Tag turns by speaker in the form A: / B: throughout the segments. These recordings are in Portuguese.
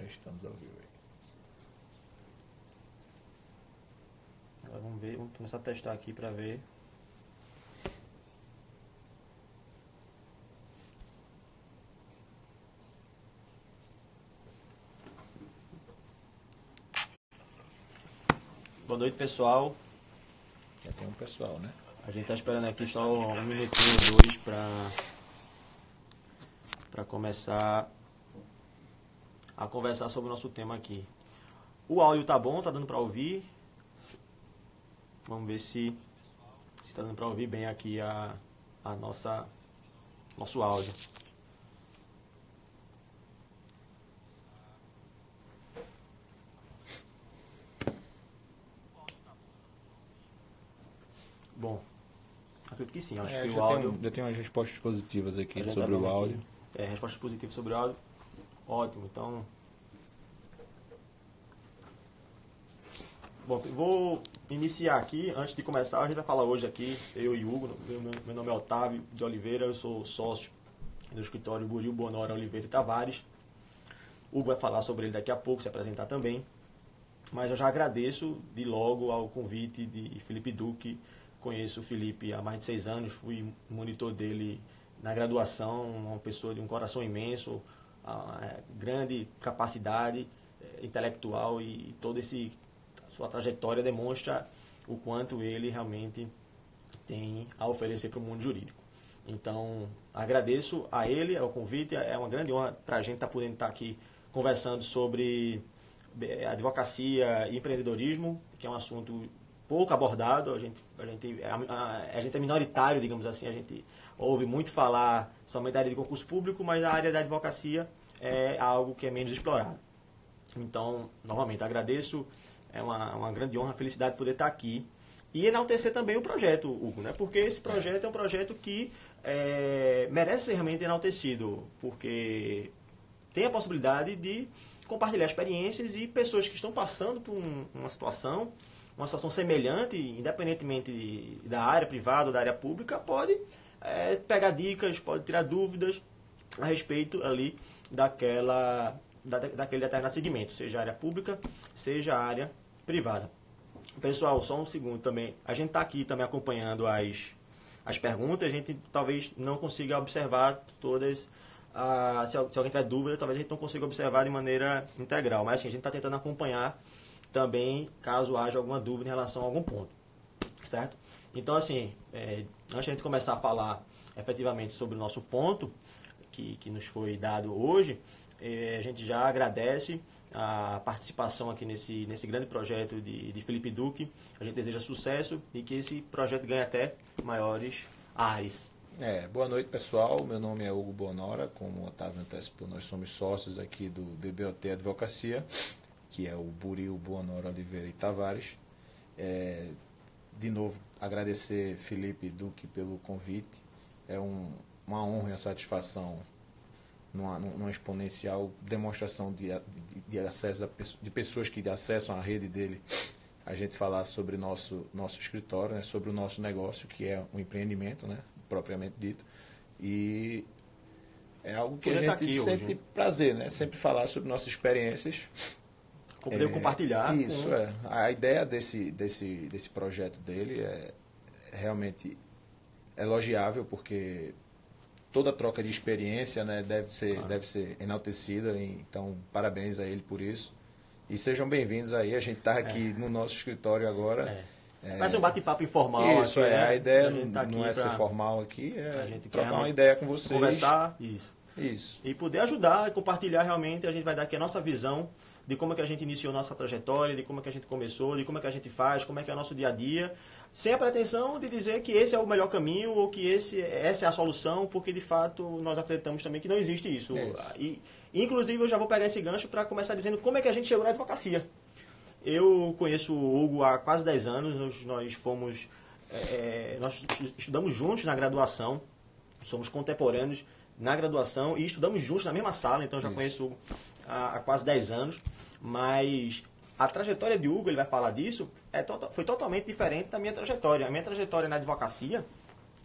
A: Já estamos ao vivo aí.
B: Agora vamos ver, vamos começar a testar aqui para ver. Boa noite, pessoal.
A: Já tem um pessoal, né?
B: A gente tá esperando aqui só um minutinho ou dois para começar a conversar sobre o nosso tema aqui. O áudio tá bom? Tá dando para ouvir? Vamos ver se tá dando para ouvir bem aqui nosso áudio. Bom, acredito que sim. Acho que o áudio...
A: Já tem umas respostas positivas aqui
B: A gente
A: sobre
B: tá
A: o
B: vendo
A: áudio.
B: aqui, respostas positivas sobre o áudio. Ótimo, então... Bom, vou iniciar aqui. Antes de começar, a gente vai falar hoje aqui, eu e Hugo. Meu nome é Otávio de Oliveira, eu sou sócio do escritório Buril Bonora Oliveira e Tavares. Hugo vai falar sobre ele daqui a pouco, se apresentar também. Mas eu já agradeço de logo ao convite de Felipe Duque. Conheço o Felipe há mais de 6 anos, fui monitor dele na graduação, uma pessoa de um coração imenso, grande capacidade intelectual e toda sua trajetória demonstra o quanto ele realmente tem a oferecer para o mundo jurídico. Então, agradeço a ele, ao convite, é uma grande honra para a gente estar podendo estar aqui conversando sobre advocacia e empreendedorismo, que é um assunto pouco abordado, a gente é minoritário, digamos assim, a gente ouve muito falar somente da área de concurso público, mas a área da advocacia é algo que é menos explorado. Então, novamente, agradeço, é uma grande honra, felicidade poder estar aqui e enaltecer também o projeto, Hugo, né? Porque esse projeto é um projeto que merece ser realmente enaltecido, porque tem a possibilidade de compartilhar experiências e pessoas que estão passando por uma situação semelhante, independentemente da área privada ou da área pública, pode pegar dicas, pode tirar dúvidas a respeito ali daquele determinado segmento, seja a área pública, seja a área privada. Pessoal, só um segundo também. A gente está aqui também acompanhando as perguntas, a gente talvez não consiga observar todas. Se alguém tiver dúvida, talvez a gente não consiga observar de maneira integral, mas assim, a gente está tentando acompanhar também, caso haja alguma dúvida em relação a algum ponto, certo? Então, assim, antes de a gente começar a falar efetivamente sobre o nosso ponto, que nos foi dado hoje, a gente já agradece a participação aqui nesse grande projeto de Felipe Duque. A gente deseja sucesso e que esse projeto ganhe até maiores ares.
A: Boa noite, pessoal. Meu nome é Hugo Bonora, como o Otávio antecipou, nós somos sócios aqui do BBOT Advocacia, que é o Buril Bonora Oliveira e Tavares. De novo, agradecer Felipe Duque pelo convite. É uma honra e uma satisfação, numa exponencial demonstração de acesso de pessoas que acessam a rede dele, a gente falar sobre nosso escritório, né, sobre o nosso negócio, que é um empreendimento, né, propriamente dito. E é algo que a gente sente hoje prazer, né, sempre falar sobre nossas experiências.
B: Poder compartilhar.
A: Isso, A ideia desse projeto dele é realmente elogiável, porque toda troca de experiência, né, deve ser enaltecida. Então, parabéns a ele por isso. E sejam bem-vindos aí. A gente está aqui no nosso escritório agora.
B: Vai ser um bate-papo informal.
A: Isso,
B: aqui, né?
A: A ideia
B: tá
A: não é ser formal aqui,
B: a gente
A: trocar uma ideia com vocês.
B: Conversar,
A: isso.
B: E poder ajudar e compartilhar realmente. A gente vai dar aqui a nossa visão de como é que a gente iniciou nossa trajetória, de como é que a gente começou, de como é que a gente faz, como é que é o nosso dia a dia, sem a pretensão de dizer que esse é o melhor caminho ou que essa é a solução, porque de fato nós acreditamos também que não existe isso. E, inclusive, eu já vou pegar esse gancho para começar dizendo como é que a gente chegou na advocacia. Eu conheço o Hugo há quase 10 anos, nós estudamos juntos na graduação, somos contemporâneos na graduação e estudamos juntos na mesma sala, então eu já conheço o Hugo há quase 10 anos, mas a trajetória de Hugo, ele vai falar disso, foi totalmente diferente da minha trajetória. A minha trajetória na advocacia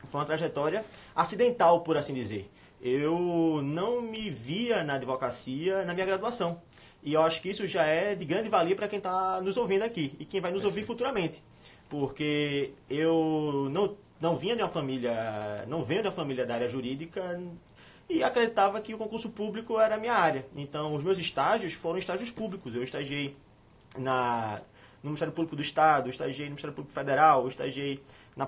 B: foi uma trajetória acidental, por assim dizer. eu não me via na advocacia na minha graduação. E eu acho que isso já é de grande valia para quem está nos ouvindo aqui e quem vai nos ouvir futuramente. Porque eu não vinha de uma família, não venho de uma família da área jurídica e acreditava que o concurso público era a minha área. Então, os meus estágios foram estágios públicos. Eu estagiei no Ministério Público do Estado, estagiei no Ministério Público Federal, estagiei na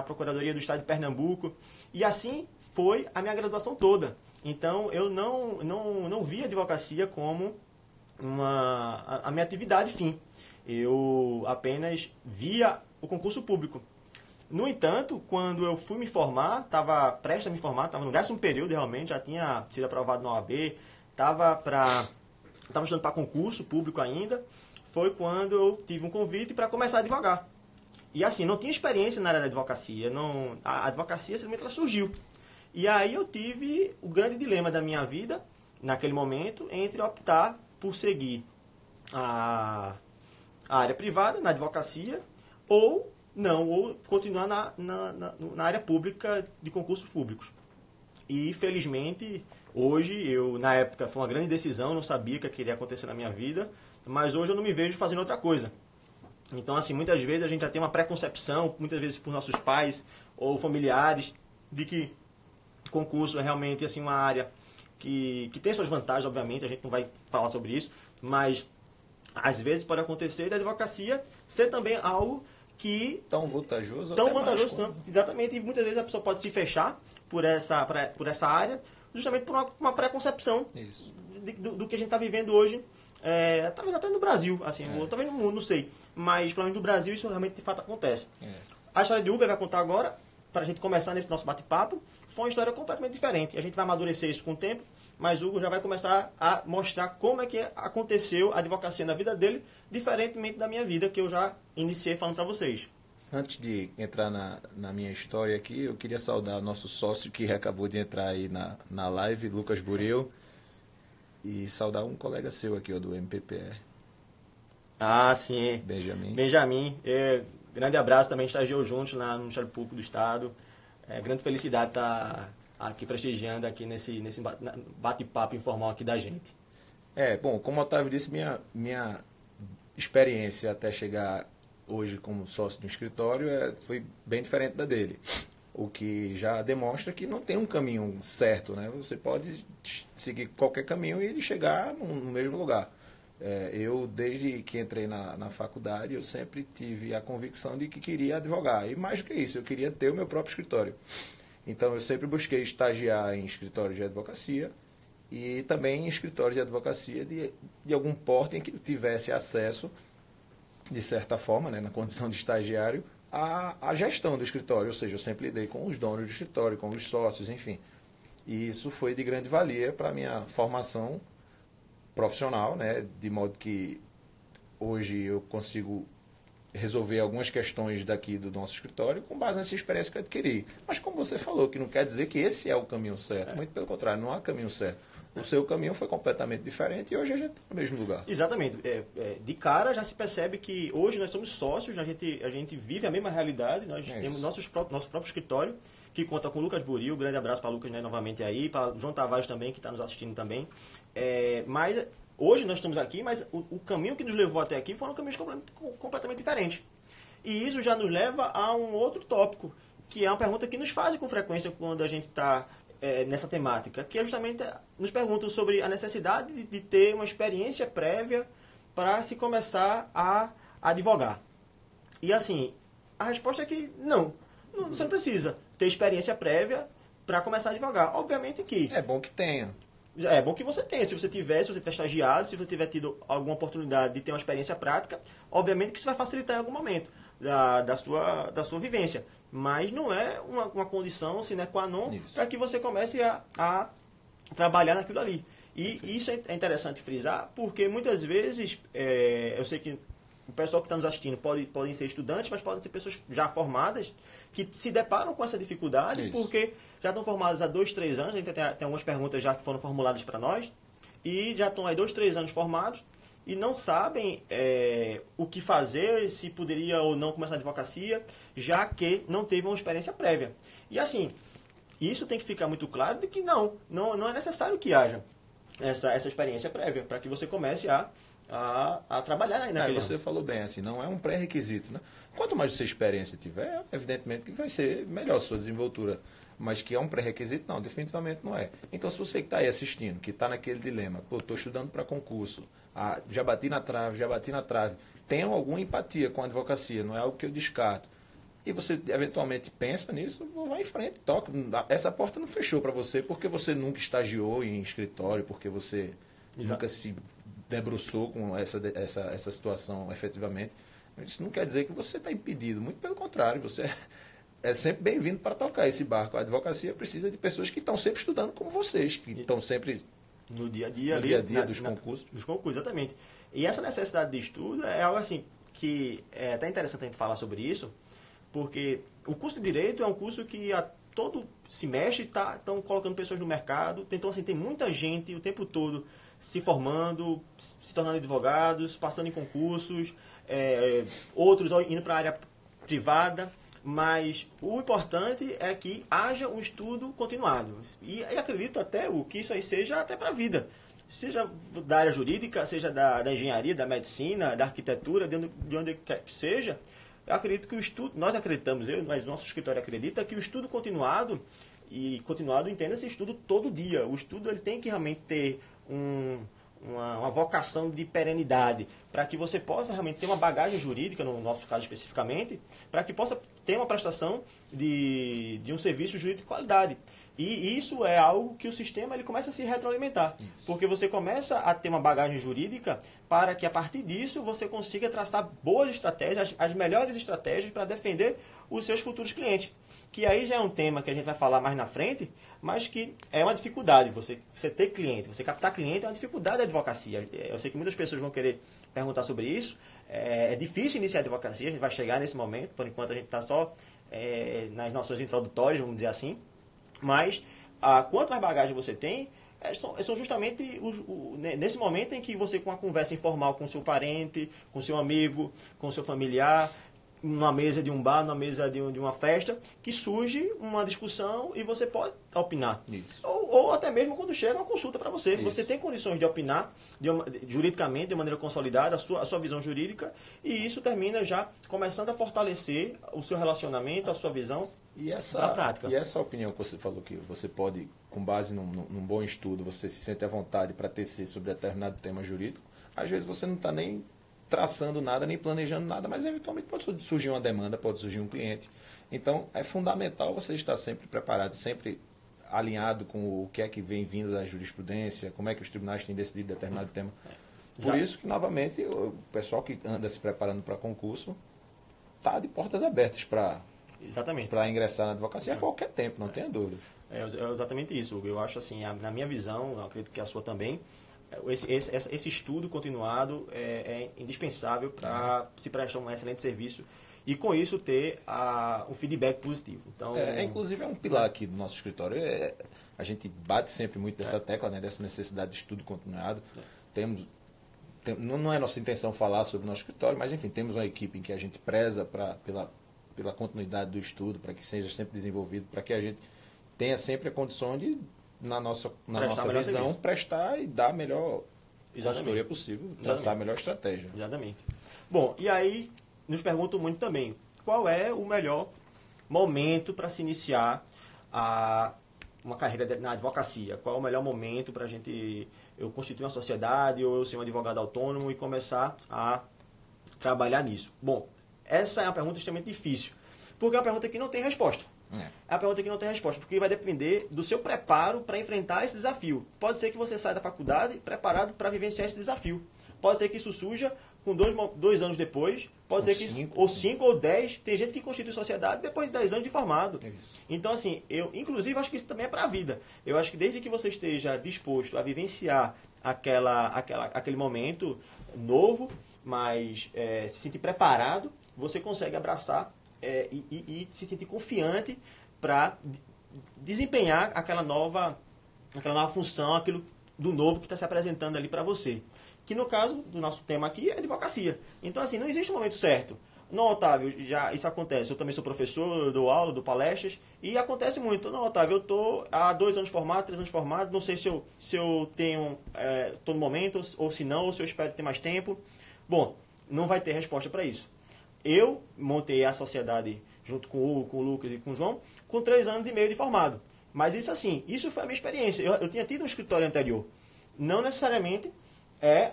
B: Procuradoria do Estado de Pernambuco. E assim foi a minha graduação toda. Então, eu não via a advocacia como a minha atividade fim. Eu apenas via o concurso público. No entanto, quando eu fui me formar, estava prestes a me formar, estava no 10º período realmente, já tinha sido aprovado na OAB, estava estudando para concurso público ainda, foi quando eu tive um convite para começar a advogar. E assim, não tinha experiência na área da advocacia, a advocacia simplesmente ela surgiu. E aí eu tive o grande dilema da minha vida, naquele momento, entre optar por seguir a área privada, na advocacia, ou continuar na área pública de concursos públicos. E, felizmente, hoje, na época, foi uma grande decisão, não sabia o que iria acontecer na minha vida, mas hoje eu não me vejo fazendo outra coisa. Então, assim, muitas vezes a gente já tem uma preconcepção, muitas vezes por nossos pais ou familiares, de que concurso é realmente assim, uma área que tem suas vantagens, obviamente, a gente não vai falar sobre isso, mas às vezes pode acontecer da advocacia ser também algo que...
A: Tão vantajoso,
B: exatamente, e muitas vezes a pessoa pode se fechar por essa área, justamente por uma preconcepção do que a gente está vivendo hoje, talvez até no Brasil, assim, ou talvez no mundo, não sei, mas provavelmente no Brasil isso realmente de fato acontece. A história de Hugo vai contar agora, para a gente começar nesse nosso bate-papo, foi uma história completamente diferente. A gente vai amadurecer isso com o tempo, mas o Hugo já vai começar a mostrar como é que aconteceu a advocacia na vida dele, diferentemente da minha vida, que eu já iniciei falando para vocês.
A: Antes de entrar na minha história aqui, eu queria saudar o nosso sócio que acabou de entrar aí na live, Lucas Buril, e saudar um colega seu aqui, ó, do MPPR.
B: Ah, sim.
A: Benjamin.
B: Grande abraço, também estagiou juntos no Ministério Público do Estado. Grande felicidade estar aqui prestigiando aqui nesse bate-papo informal aqui da gente.
A: Bom, como o Otávio disse, minha experiência até chegar hoje como sócio de um escritório foi bem diferente da dele. O que já demonstra que não tem um caminho certo, né? Você pode seguir qualquer caminho e chegar no mesmo lugar. Eu, desde que entrei na faculdade, eu sempre tive a convicção de que queria advogar. E mais do que isso, eu queria ter o meu próprio escritório. Então, eu sempre busquei estagiar em escritório de advocacia e também em escritório de advocacia de algum porte em que eu tivesse acesso, de certa forma, né, na condição de estagiário, à gestão do escritório. Ou seja, eu sempre lidei com os donos do escritório, com os sócios, enfim. E isso foi de grande valia para a minha formação profissional, né, de modo que hoje eu consigo resolver algumas questões daqui do nosso escritório com base nessa experiência que eu adquiri. Mas como você falou, que não quer dizer que esse é o caminho certo, muito pelo contrário, não há caminho certo. O seu caminho foi completamente diferente e hoje a gente está no mesmo lugar.
B: Exatamente. De cara já se percebe que hoje nós somos sócios, a gente vive a mesma realidade, nós temos nosso próprio escritório, que conta com o Lucas Buril, grande abraço para o Lucas, né, novamente aí, para o João Tavares também, que está nos assistindo também. Mas hoje nós estamos aqui, mas o caminho que nos levou até aqui foram caminhos completamente diferentes. E isso já nos leva a um outro tópico, que é uma pergunta que nos fazem com frequência quando a gente está nessa temática, que é justamente nos perguntam sobre a necessidade de ter uma experiência prévia para se começar a advogar. E assim, a resposta é que não, você não precisa ter experiência prévia para começar a advogar. Obviamente que...
A: É bom que tenha.
B: É bom que você tenha. Se você tiver estagiado, se você tiver tido alguma oportunidade de ter uma experiência prática, obviamente que isso vai facilitar em algum momento da sua vivência. Mas não é uma condição sine qua non para que você comece a trabalhar naquilo ali. E isso é interessante frisar, porque muitas vezes, eu sei que o pessoal que está nos assistindo podem ser estudantes, mas podem ser pessoas já formadas que se deparam com essa dificuldade, porque já estão formados há 2, 3 anos, a gente tem algumas perguntas já que foram formuladas para nós, e já estão aí 2, 3 anos formados e não sabem o que fazer, se poderia ou não começar a advocacia, já que não teve uma experiência prévia. E assim, isso tem que ficar muito claro de que não é necessário que haja essa experiência prévia para que você comece a trabalhar naquele
A: Você falou bem, assim, não é um pré-requisito, né? Quanto mais você experiência tiver, evidentemente que vai ser melhor a sua desenvoltura. Mas que é um pré-requisito, não, definitivamente não é. Então, se você que está aí assistindo, que está naquele dilema, pô, estou estudando para concurso, já bati na trave, tenho alguma empatia com a advocacia, não é algo que eu descarto. E você eventualmente pensa nisso, vai em frente, toca. Essa porta não fechou para você porque você nunca estagiou em escritório, porque você nunca se debruçou com essa situação efetivamente. Isso não quer dizer que você está impedido, muito pelo contrário, você é sempre bem-vindo para tocar esse barco. A advocacia precisa de pessoas que estão sempre estudando como vocês, que estão sempre
B: no dia a dia,
A: dos concursos.
B: Dos concursos, exatamente. E essa necessidade de estudo é algo assim que é até interessante a gente falar sobre isso, porque o curso de Direito é um curso que a todo semestre estão colocando pessoas no mercado. Então, assim, tem muita gente o tempo todo se formando, se tornando advogados, passando em concursos, outros indo para a área privada. Mas o importante é que haja um estudo continuado. E acredito até que isso aí seja até para a vida. Seja da área jurídica, seja da engenharia, da medicina, da arquitetura, de onde quer que seja. Eu acredito que o estudo, nós acreditamos, mas nosso escritório acredita que o estudo continuado, e continuado entenda-se estudo todo dia. O estudo ele tem que realmente ter uma vocação de perenidade, para que você possa realmente ter uma bagagem jurídica, no nosso caso especificamente, para que possa ter uma prestação de um serviço jurídico de qualidade. E isso é algo que o sistema ele começa a se retroalimentar. Isso. Porque você começa a ter uma bagagem jurídica para que, a partir disso, você consiga traçar boas estratégias, as melhores estratégias para defender os seus futuros clientes. Que aí já é um tema que a gente vai falar mais na frente, mas que é uma dificuldade. Você ter cliente, você captar cliente é uma dificuldade da advocacia. Eu sei que muitas pessoas vão querer perguntar sobre isso. É difícil iniciar a advocacia, a gente vai chegar nesse momento. Por enquanto, a gente está só nas nossas introdutórias, vamos dizer assim. Mas, quanto mais bagagem você tem, são justamente nesse momento em que você, com uma conversa informal com seu parente, com seu amigo, com seu familiar, numa mesa de um bar, numa mesa de uma festa, que surge uma discussão e você pode opinar. Ou até mesmo quando chega uma consulta para você. Isso. Você tem condições de opinar juridicamente, de maneira consolidada, a sua visão jurídica, e isso termina já começando a fortalecer o seu relacionamento, a sua visão.
A: E essa opinião que você falou, que você pode, com base num bom estudo, você se sente à vontade para tecer sobre determinado tema jurídico, às vezes você não está nem traçando nada, nem planejando nada, mas eventualmente pode surgir uma demanda, pode surgir um cliente. Então, é fundamental você estar sempre preparado, sempre alinhado com o que é que vem vindo da jurisprudência, como é que os tribunais têm decidido determinado tema. Por isso que, novamente, o pessoal que anda se preparando para concurso está de portas abertas para ingressar na advocacia a qualquer tempo, não tenha dúvida.
B: É exatamente isso. Eu acho assim, na minha visão, eu acredito que a sua também, esse estudo continuado é indispensável para se prestar um excelente serviço e, com isso, ter um feedback positivo. Então,
A: inclusive, é um pilar aqui do nosso escritório. A gente bate sempre muito dessa tecla, né, dessa necessidade de estudo continuado. Não é nossa intenção falar sobre o nosso escritório, mas, enfim, temos uma equipe em que a gente preza pela continuidade do estudo, para que seja sempre desenvolvido, para que a gente tenha sempre a condição de, na nossa visão, prestar e dar a melhor consultoria possível, traçar a melhor estratégia.
B: Exatamente. Bom, e aí nos perguntam muito também, qual é o melhor momento para se iniciar uma carreira na advocacia? Qual é o melhor momento para eu constituir uma sociedade ou eu ser um advogado autônomo e começar a trabalhar nisso? Bom, essa é uma pergunta extremamente difícil, porque é uma pergunta que não tem resposta. É uma pergunta que não tem resposta, porque vai depender do seu preparo para enfrentar esse desafio. Pode ser que você saia da faculdade preparado para vivenciar esse desafio. Pode ser que isso surja com 2 anos depois, pode ser que ou 5 ou 10. Tem gente que constitui sociedade depois de 10 anos de formado. Então, assim, eu inclusive acho que isso também é para a vida. Eu acho que desde que você esteja disposto a vivenciar aquele momento novo, mas se sentir preparado, você consegue abraçar e se sentir confiante para desempenhar aquela nova função, aquilo do novo que está se apresentando ali para você. Que no caso do nosso tema aqui é advocacia. Então, assim, não existe um momento certo. Não, Otávio, já isso acontece. Eu também sou professor, eu dou aula, dou palestras, e acontece muito. Não, Otávio, eu estou há 2 anos formado, 3 anos formado, não sei se eu tenho, estou no momento, ou se não, ou se eu espero ter mais tempo. Bom, não vai ter resposta para isso. Eu montei a sociedade junto com o Hugo, com o Lucas e com o João, com 3 anos e meio de formado. Mas isso assim, isso foi a minha experiência. Eu tinha tido um escritório anterior. Não necessariamente é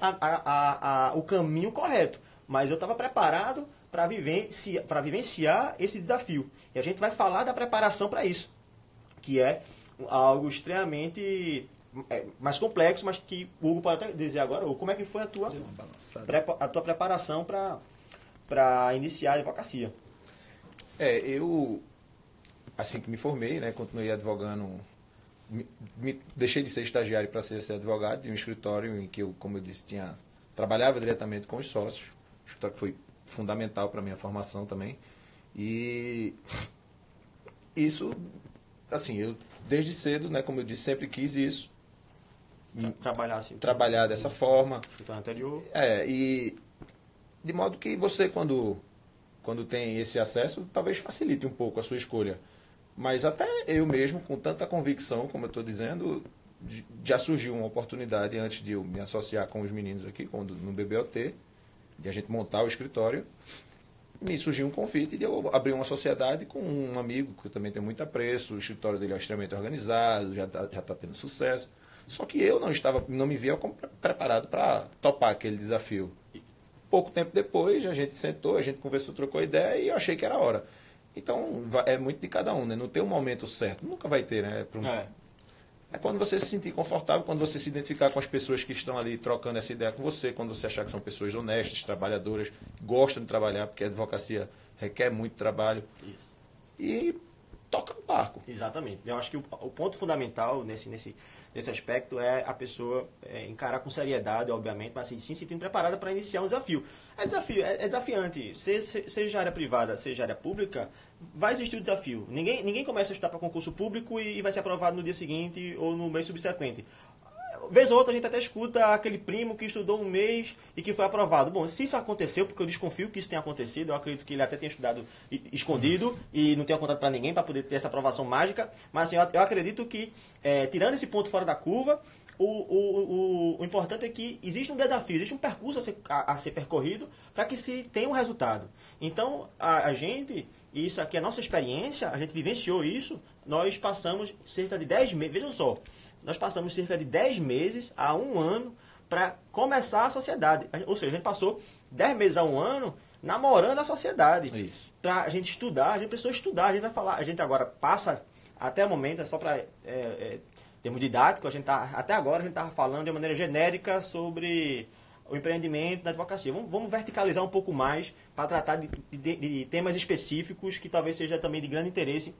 B: o caminho correto, mas eu estava preparado para vivenciar esse desafio. E a gente vai falar da preparação para isso, que é algo extremamente mais complexo, mas que o Hugo pode até dizer agora, Hugo, como é que foi a tua preparação para iniciar a advocacia?
A: Eu, assim que me formei, né, continuei advogando, deixei de ser estagiário para ser advogado de um escritório em que eu, como eu disse, trabalhava diretamente com os sócios, um escritório que foi fundamental para a minha formação também. E isso, assim, eu desde cedo, né, como eu disse, sempre quis isso. Trabalhar dessa forma.
B: Escritório anterior.
A: E de modo que você, quando tem esse acesso, talvez facilite um pouco a sua escolha. Mas até eu mesmo, com tanta convicção, como eu estou dizendo, já surgiu uma oportunidade antes de eu me associar com os meninos aqui, no BBOT, de a gente montar o escritório. Me surgiu um convite de eu abrir uma sociedade com um amigo que eu também tenho muito apreço, o escritório dele é extremamente organizado, já está tendo sucesso. Só que eu não me via como preparado para topar aquele desafio. Pouco tempo depois, a gente sentou, a gente conversou, trocou ideia e eu achei que era a hora. Então, é muito de cada um, né? Não tem um momento certo. Nunca vai ter, né? É quando você se sentir confortável, quando você se identificar com as pessoas que estão ali trocando essa ideia com você, quando você achar que são pessoas honestas, trabalhadoras, gostam de trabalhar, porque a advocacia requer muito trabalho.
B: Isso.
A: E toca o barco.
B: Exatamente. Eu acho que o ponto fundamental nesse aspecto é a pessoa encarar com seriedade, obviamente, mas assim, sim se sentindo preparada para iniciar um desafio. É desafiante. Seja área privada, seja área pública, vai existir o desafio. Ninguém começa a estudar para concurso público e vai ser aprovado no dia seguinte ou no mês subsequente. Vez ou outra a gente até escuta aquele primo que estudou um mês e que foi aprovado. Bom, se isso aconteceu, porque eu desconfio que isso tenha acontecido, eu acredito que ele até tenha estudado escondido e não tenha contado para ninguém para poder ter essa aprovação mágica, mas assim, eu acredito que, tirando esse ponto fora da curva, o importante é que existe um desafio, existe um percurso a ser percorrido para que se tenha um resultado. Então, a gente, e isso aqui é a nossa experiência, a gente vivenciou isso, nós passamos cerca de 10 meses, vejam só, nós passamos cerca de 10 meses a 1 ano para começar a sociedade. Ou seja, a gente passou 10 meses a 1 ano namorando a sociedade.
A: Isso.
B: Para a gente estudar, a gente precisou estudar, a gente vai falar, a gente agora passa, até o momento, é só para termo didático, até agora a gente estava falando de maneira genérica sobre o empreendimento da advocacia. Vamos verticalizar um pouco mais para tratar de temas específicos que talvez seja também de grande interesse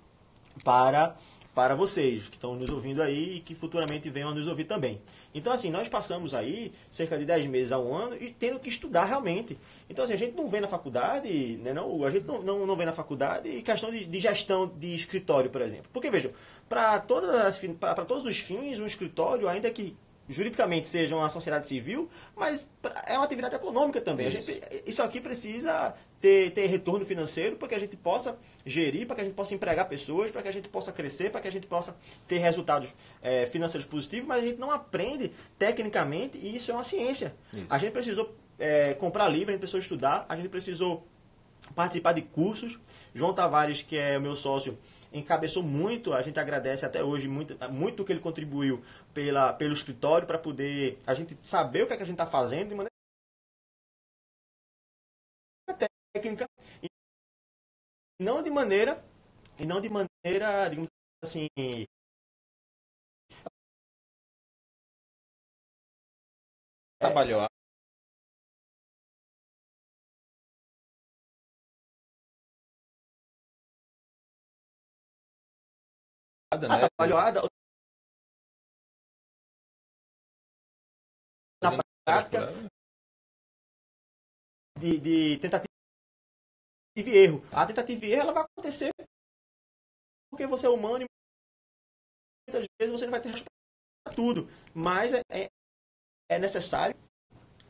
B: para vocês que estão nos ouvindo aí e que futuramente venham a nos ouvir também. Então, assim, nós passamos aí cerca de 10 meses a 1 ano e tendo que estudar realmente. Então, assim, a gente não vê na faculdade, né, a gente não vê na faculdade questão de gestão de escritório, por exemplo. Porque, vejam, para todos os fins, um escritório, ainda que juridicamente seja uma sociedade civil, mas é uma atividade econômica também. Isso aqui precisa ter retorno financeiro para que a gente possa gerir, para que a gente possa empregar pessoas, para que a gente possa crescer, para que a gente possa ter resultados financeiros positivos, mas a gente não aprende tecnicamente e isso é uma ciência. Isso. A gente precisou comprar livro, a gente precisou estudar, a gente precisou participar de cursos. João Tavares, que é o meu sócio, encabeçou muito, a gente agradece até hoje muito o que ele contribuiu pelo escritório para poder a gente saber o que é que a gente está fazendo de maneira técnica e não de maneira, digamos assim,
A: trabalhou. Né?
B: Trabalhada na prática de tentativa e erro. A tentativa e erro ela vai acontecer porque você é humano e muitas vezes você não vai ter resposta para tudo. Mas é necessário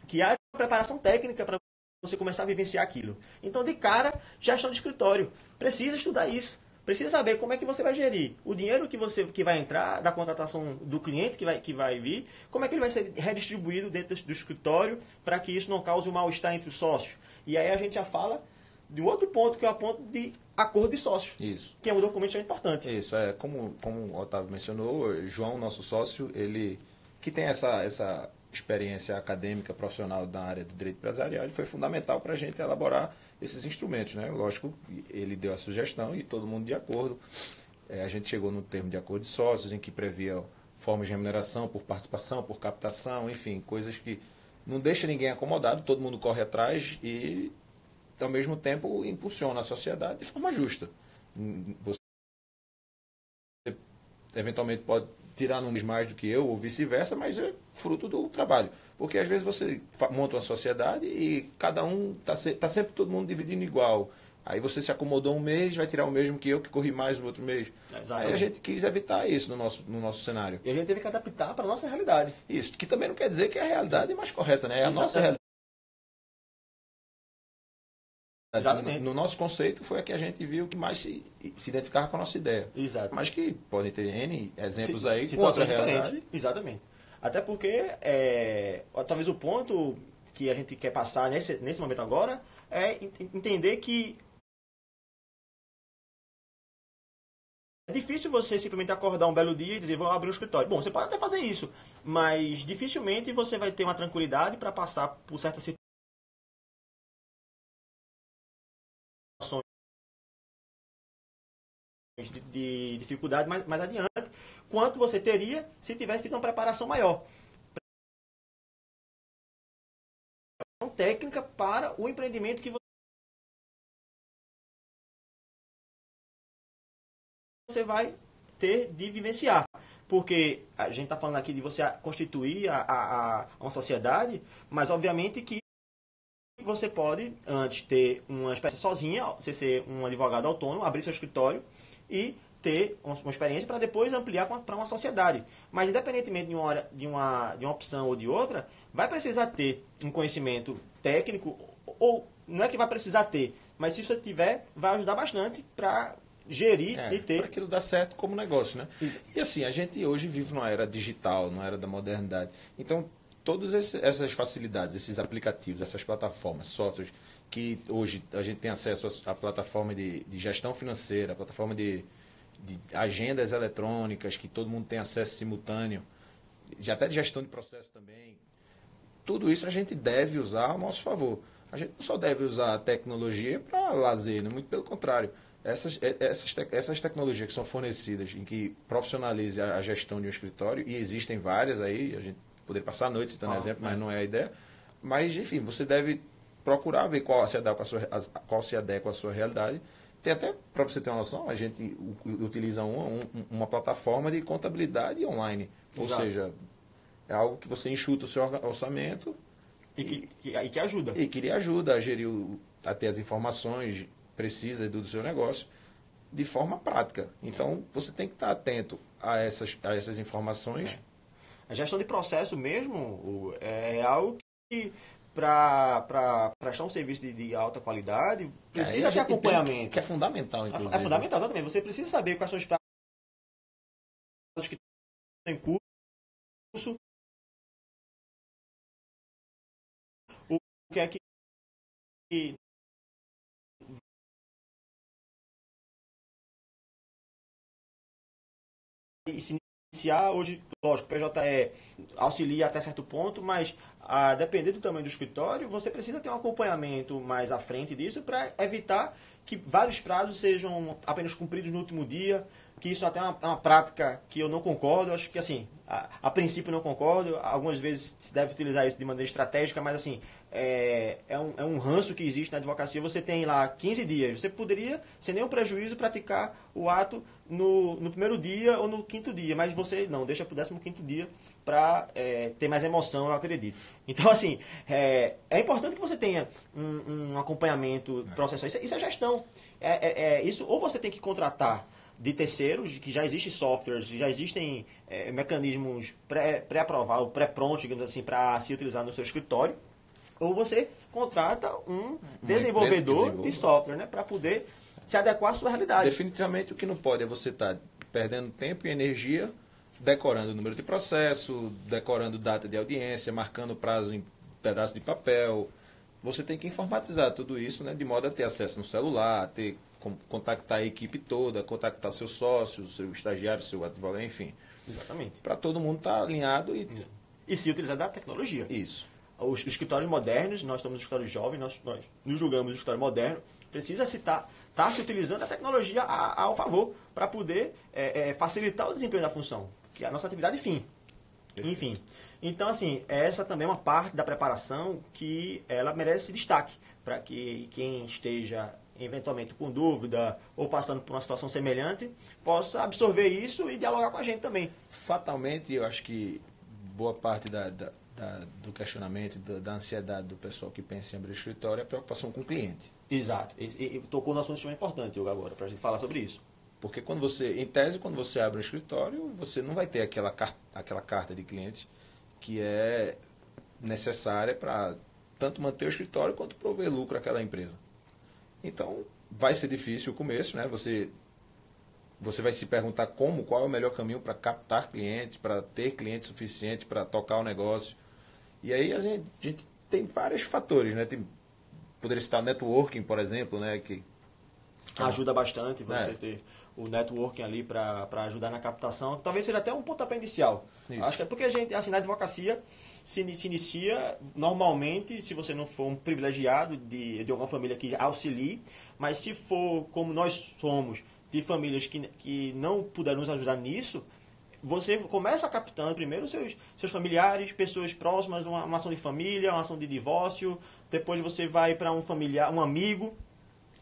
B: que haja uma preparação técnica para você começar a vivenciar aquilo. Então, de cara, gestão de escritório. Precisa estudar isso. Precisa saber como é que você vai gerir o dinheiro que vai entrar da contratação do cliente que vai vir, como é que ele vai ser redistribuído dentro do escritório para que isso não cause um mal-estar entre os sócios. E aí a gente já fala de um outro ponto, que é o ponto de acordo de sócios.
A: Isso.
B: Que é um documento importante.
A: Isso, como o Otávio mencionou, João, nosso sócio, ele que tem essa experiência acadêmica, profissional da área do direito empresarial, ele foi fundamental para a gente elaborar esses instrumentos, né? Lógico, ele deu a sugestão e todo mundo de acordo. A gente chegou no termo de acordo de sócios, em que previa formas de remuneração por participação, por captação, enfim, coisas que não deixa ninguém acomodado, todo mundo corre atrás e, ao mesmo tempo, impulsiona a sociedade de forma justa. Você eventualmente pode tirar números mais do que eu, ou vice-versa, mas é fruto do trabalho. Porque às vezes você monta uma sociedade e cada um está sempre todo mundo dividindo igual. Aí você se acomodou um mês, vai tirar o mesmo que eu, que corri mais no outro mês. Aí a gente quis evitar isso no nosso cenário.
B: E a gente teve que adaptar para a nossa realidade.
A: Isso, que também não quer dizer que é a realidade mais correta, né? É a nossa realidade.
B: Exatamente.
A: No nosso conceito foi a que a gente viu que mais se identificava com a nossa ideia.
B: Exato.
A: Mas que podem ter N exemplos aí com
B: outra
A: realidade.
B: Exatamente. Até porque talvez o ponto que a gente quer passar nesse momento agora é entender que é difícil você simplesmente acordar um belo dia e dizer, vou abrir um escritório. Bom, você pode até fazer isso, mas dificilmente você vai ter uma tranquilidade para passar por certas situações de dificuldade mais adiante, quanto você teria se tivesse tido uma preparação maior. Preparação técnica para o empreendimento que você vai ter de vivenciar. Porque a gente está falando aqui de você constituir uma sociedade, mas obviamente que você pode, antes, ter uma espécie sozinha, você ser um advogado autônomo, abrir seu escritório e ter uma experiência para depois ampliar para uma sociedade. Mas, independentemente de uma opção ou de outra, vai precisar ter um conhecimento técnico, ou não é que vai precisar ter, mas se você tiver, vai ajudar bastante para gerir e ter.
A: Para aquilo dar certo como negócio, né? E assim, a gente hoje vive numa era digital, numa era da modernidade. Então, todas essas facilidades, esses aplicativos, essas plataformas, softwares, que hoje a gente tem acesso à plataforma de gestão financeira, a plataforma de agendas eletrônicas, que todo mundo tem acesso simultâneo, até de gestão de processo também. Tudo isso a gente deve usar ao nosso favor. A gente não só deve usar a tecnologia para lazer, né? Muito pelo contrário. Essas tecnologias que são fornecidas, em que profissionalize a gestão de um escritório, e existem várias aí, a gente poderia passar a noite citando exemplo, mas não é a ideia. Mas, enfim, você deve procurar ver qual se adequa à sua realidade. Tem até, para você ter uma noção, a gente utiliza uma plataforma de contabilidade online. Ou seja, é algo que você enxuta o seu orçamento
B: e que ajuda.
A: E que lhe ajuda a gerir, a ter as informações precisas do seu negócio de forma prática. Então, você tem que estar atento a essas informações.
B: A gestão de processo mesmo é algo que, para prestar um serviço de alta qualidade, precisa ter acompanhamento.
A: Que é fundamental, inclusive.
B: É fundamental, exatamente. Você precisa saber quais são os prazos que estão em curso, o que é que se iniciar. Hoje, lógico, o PJE auxilia até certo ponto, mas a depender do tamanho do escritório, você precisa ter um acompanhamento mais à frente disso para evitar que vários prazos sejam apenas cumpridos no último dia, que isso até é uma prática que eu não concordo. Acho que, assim, a princípio não concordo. Algumas vezes se deve utilizar isso de maneira estratégica, mas, assim, é um ranço que existe na advocacia. Você tem lá 15 dias. Você poderia, sem nenhum prejuízo, praticar o ato no primeiro dia ou no quinto dia, mas você não, deixa para o 15º dia para ter mais emoção, eu acredito. Então, assim, é importante que você tenha um acompanhamento processual. Isso é gestão. Isso, ou você tem que contratar de terceiros, que já existem softwares, já existem mecanismos pré-aprovados, pré-prontos, digamos assim, para se utilizar no seu escritório, ou você contrata um desenvolvedor de software, né, para poder se adequar à sua realidade.
A: Definitivamente o que não pode é você estar perdendo tempo e energia decorando o número de processo, decorando data de audiência, marcando prazo em pedaço de papel. Você tem que informatizar tudo isso, né, de modo a ter acesso no celular, contactar a equipe toda, contactar seus sócios, seu estagiário, seu advogado, enfim.
B: Exatamente.
A: Para todo mundo estar alinhado
B: e se utilizar da tecnologia.
A: Isso.
B: Os escritórios modernos, nós estamos no escritório jovem, nós nos julgamos o escritório moderno, precisa estar se utilizando a tecnologia ao favor para poder facilitar o desempenho da função, que é a nossa atividade fim. Enfim. Então, assim, essa também é uma parte da preparação que ela merece destaque, para que quem esteja eventualmente com dúvida ou passando por uma situação semelhante possa absorver isso e dialogar com a gente também.
A: Fatalmente, eu acho que boa parte do questionamento, da ansiedade do pessoal que pensa em abrir escritório é a preocupação com o cliente.
B: Exato. E tocou no assunto extremamente importante, Hugo, agora, para a gente falar sobre isso.
A: Porque quando em tese, quando você abre um escritório, você não vai ter aquela carta de clientes que é necessária para tanto manter o escritório quanto prover lucro àquela empresa. Então, vai ser difícil o começo, né? Você vai se perguntar qual é o melhor caminho para captar clientes, para ter cliente suficiente para tocar o negócio. E aí a gente tem vários fatores, né? Poderia citar o networking, por exemplo, né? Que
B: ajuda bastante você ter o networking ali para ajudar na captação. Talvez seja até um pontapé inicial. Isso. Acho que é porque a gente, assim, na advocacia se inicia normalmente, se você não for um privilegiado de alguma família que auxilie, mas se for como nós somos, de famílias que não puderam nos ajudar nisso, você começa captando primeiro seus familiares, pessoas próximas, uma ação de família, uma ação de divórcio, depois você vai para um familiar, um amigo,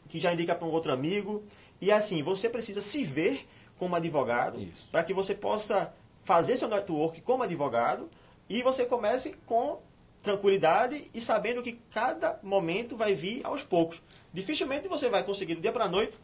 B: que já indica para um outro amigo. E assim, você precisa se ver como advogado para que você possa fazer seu network como advogado e você comece com tranquilidade e sabendo que cada momento vai vir aos poucos. Dificilmente você vai conseguir do dia para a noite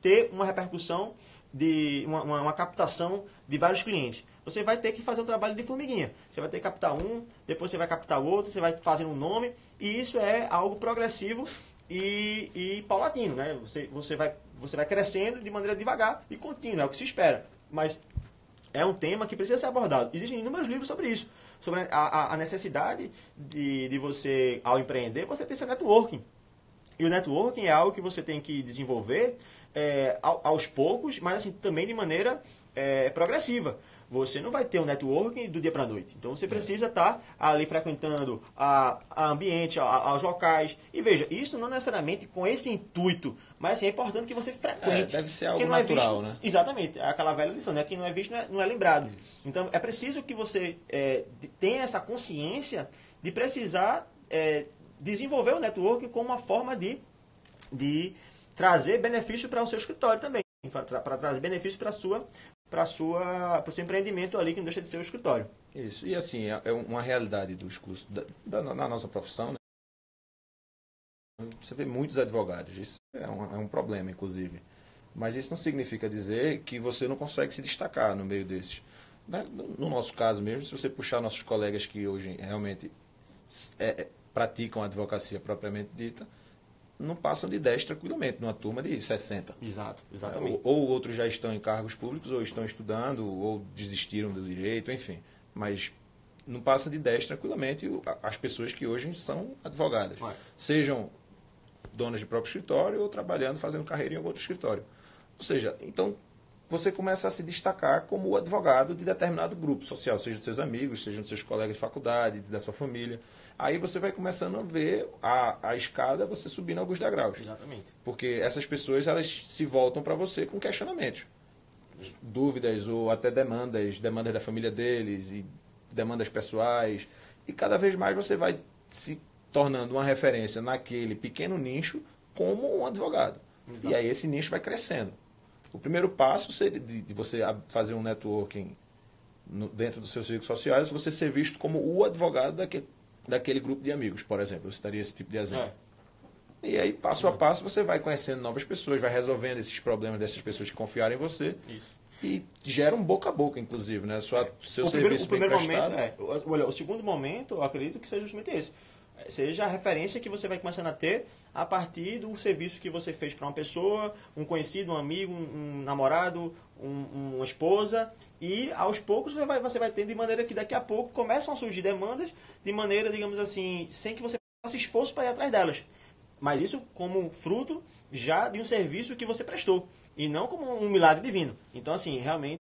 B: ter uma repercussão de uma captação de vários clientes. Você vai ter que fazer o trabalho de formiguinha. Você vai ter que captar um, depois você vai captar outro, você vai fazendo um nome, e isso é algo progressivo e paulatino, né? Você vai crescendo de maneira devagar e contínua, é o que se espera. Mas é um tema que precisa ser abordado. Existem inúmeros livros sobre isso, sobre a necessidade de você, ao empreender, você ter seu networking. E o networking é algo que você tem que desenvolver aos poucos, mas assim, também de maneira progressiva. Você não vai ter um networking do dia para a noite. Então você precisa estar ali frequentando a ambiente, aos locais. E veja, isso não necessariamente com esse intuito, mas assim, é importante que você frequente.
A: Deve ser algo natural, né?
B: Exatamente, é aquela velha lição, né? Quem não é visto não é lembrado. Isso. Então é preciso que você tenha essa consciência de precisar desenvolver o networking como uma forma de trazer benefício para o seu escritório também, para trazer benefício para o seu empreendimento ali, que não deixa de ser o escritório.
A: Isso. E assim, é uma realidade dos cursos na nossa profissão, né? Você vê muitos advogados, isso é um problema, inclusive. Mas isso não significa dizer que você não consegue se destacar no meio desses. No nosso caso mesmo, se você puxar nossos colegas que hoje realmente praticam a advocacia propriamente dita, não passam de 10 tranquilamente, numa turma de 60.
B: Exato, exatamente.
A: Ou outros já estão em cargos públicos, ou estão estudando, ou desistiram do direito, enfim. Mas não passa de 10 tranquilamente as pessoas que hoje são advogadas. Sejam donas de próprio escritório ou trabalhando, fazendo carreira em algum outro escritório. Ou seja, então você começa a se destacar como o advogado de determinado grupo social, seja dos seus amigos, seja dos seus colegas de faculdade, da sua família. Aí você vai começando a ver a escada, você subindo alguns degraus.
B: Exatamente.
A: Porque essas pessoas, elas se voltam para você com questionamentos. Dúvidas ou até demandas da família deles, e demandas pessoais. E cada vez mais você vai se tornando uma referência naquele pequeno nicho como um advogado. Exato. E aí esse nicho vai crescendo. O primeiro passo seria de você fazer um networking dentro dos seus círculos sociais, você ser visto como o advogado daquele grupo de amigos, por exemplo. Eu citaria esse tipo de exemplo. E aí, passo a passo, você vai conhecendo novas pessoas, vai resolvendo esses problemas dessas pessoas que confiaram em você.
B: Isso.
A: E gera um boca a boca, inclusive, né? Seu serviço
B: o primeiro
A: bem prestado.
B: momento, olha, o segundo momento, eu acredito que seja justamente esse. seja a referência que você vai começando a ter a partir do serviço que você fez para uma pessoa, um conhecido, um amigo, um namorado, uma esposa, e aos poucos você vai tendo de maneira que daqui a pouco começam a surgir demandas de maneira, digamos assim, sem que você faça esforço para ir atrás delas. Mas isso como fruto já de um serviço que você prestou, e não como um milagre divino. Então, assim, realmente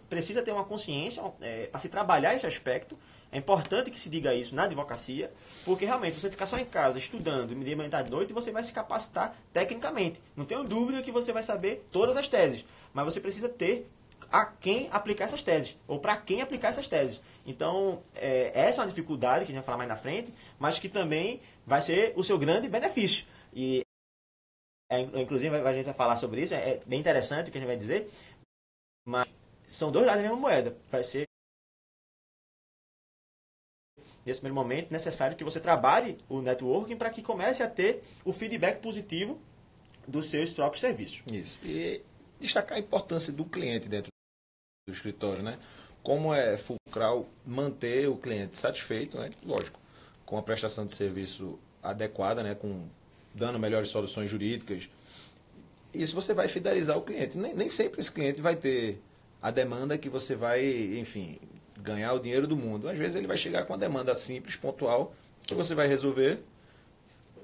B: precisa ter uma consciência para se trabalhar esse aspecto. É importante que se diga isso na advocacia, porque realmente se você ficar só em casa estudando de manhã à noite, você vai se capacitar tecnicamente. Não tenho dúvida que você vai saber todas as teses, mas você precisa ter a quem aplicar essas teses, ou para quem aplicar essas teses. Então, essa é uma dificuldade que a gente vai falar mais na frente, mas que também vai ser o seu grande benefício. E, inclusive, a gente vai falar sobre isso, é bem interessante o que a gente vai dizer, mas são dois lados da mesma moeda. Vai ser, nesse primeiro momento, necessário que você trabalhe o networking para que comece a ter o feedback positivo dos seus próprios serviços.
A: Isso. E destacar a importância do cliente dentro do escritório, né? Como é fulcral manter o cliente satisfeito, né? Lógico, com a prestação de serviço adequada, né? Dando melhores soluções jurídicas. Isso você vai fidelizar o cliente. Nem sempre esse cliente vai ter a demanda que você vai, enfim, ganhar o dinheiro do mundo. Às vezes ele vai chegar com uma demanda simples, pontual, que você vai resolver,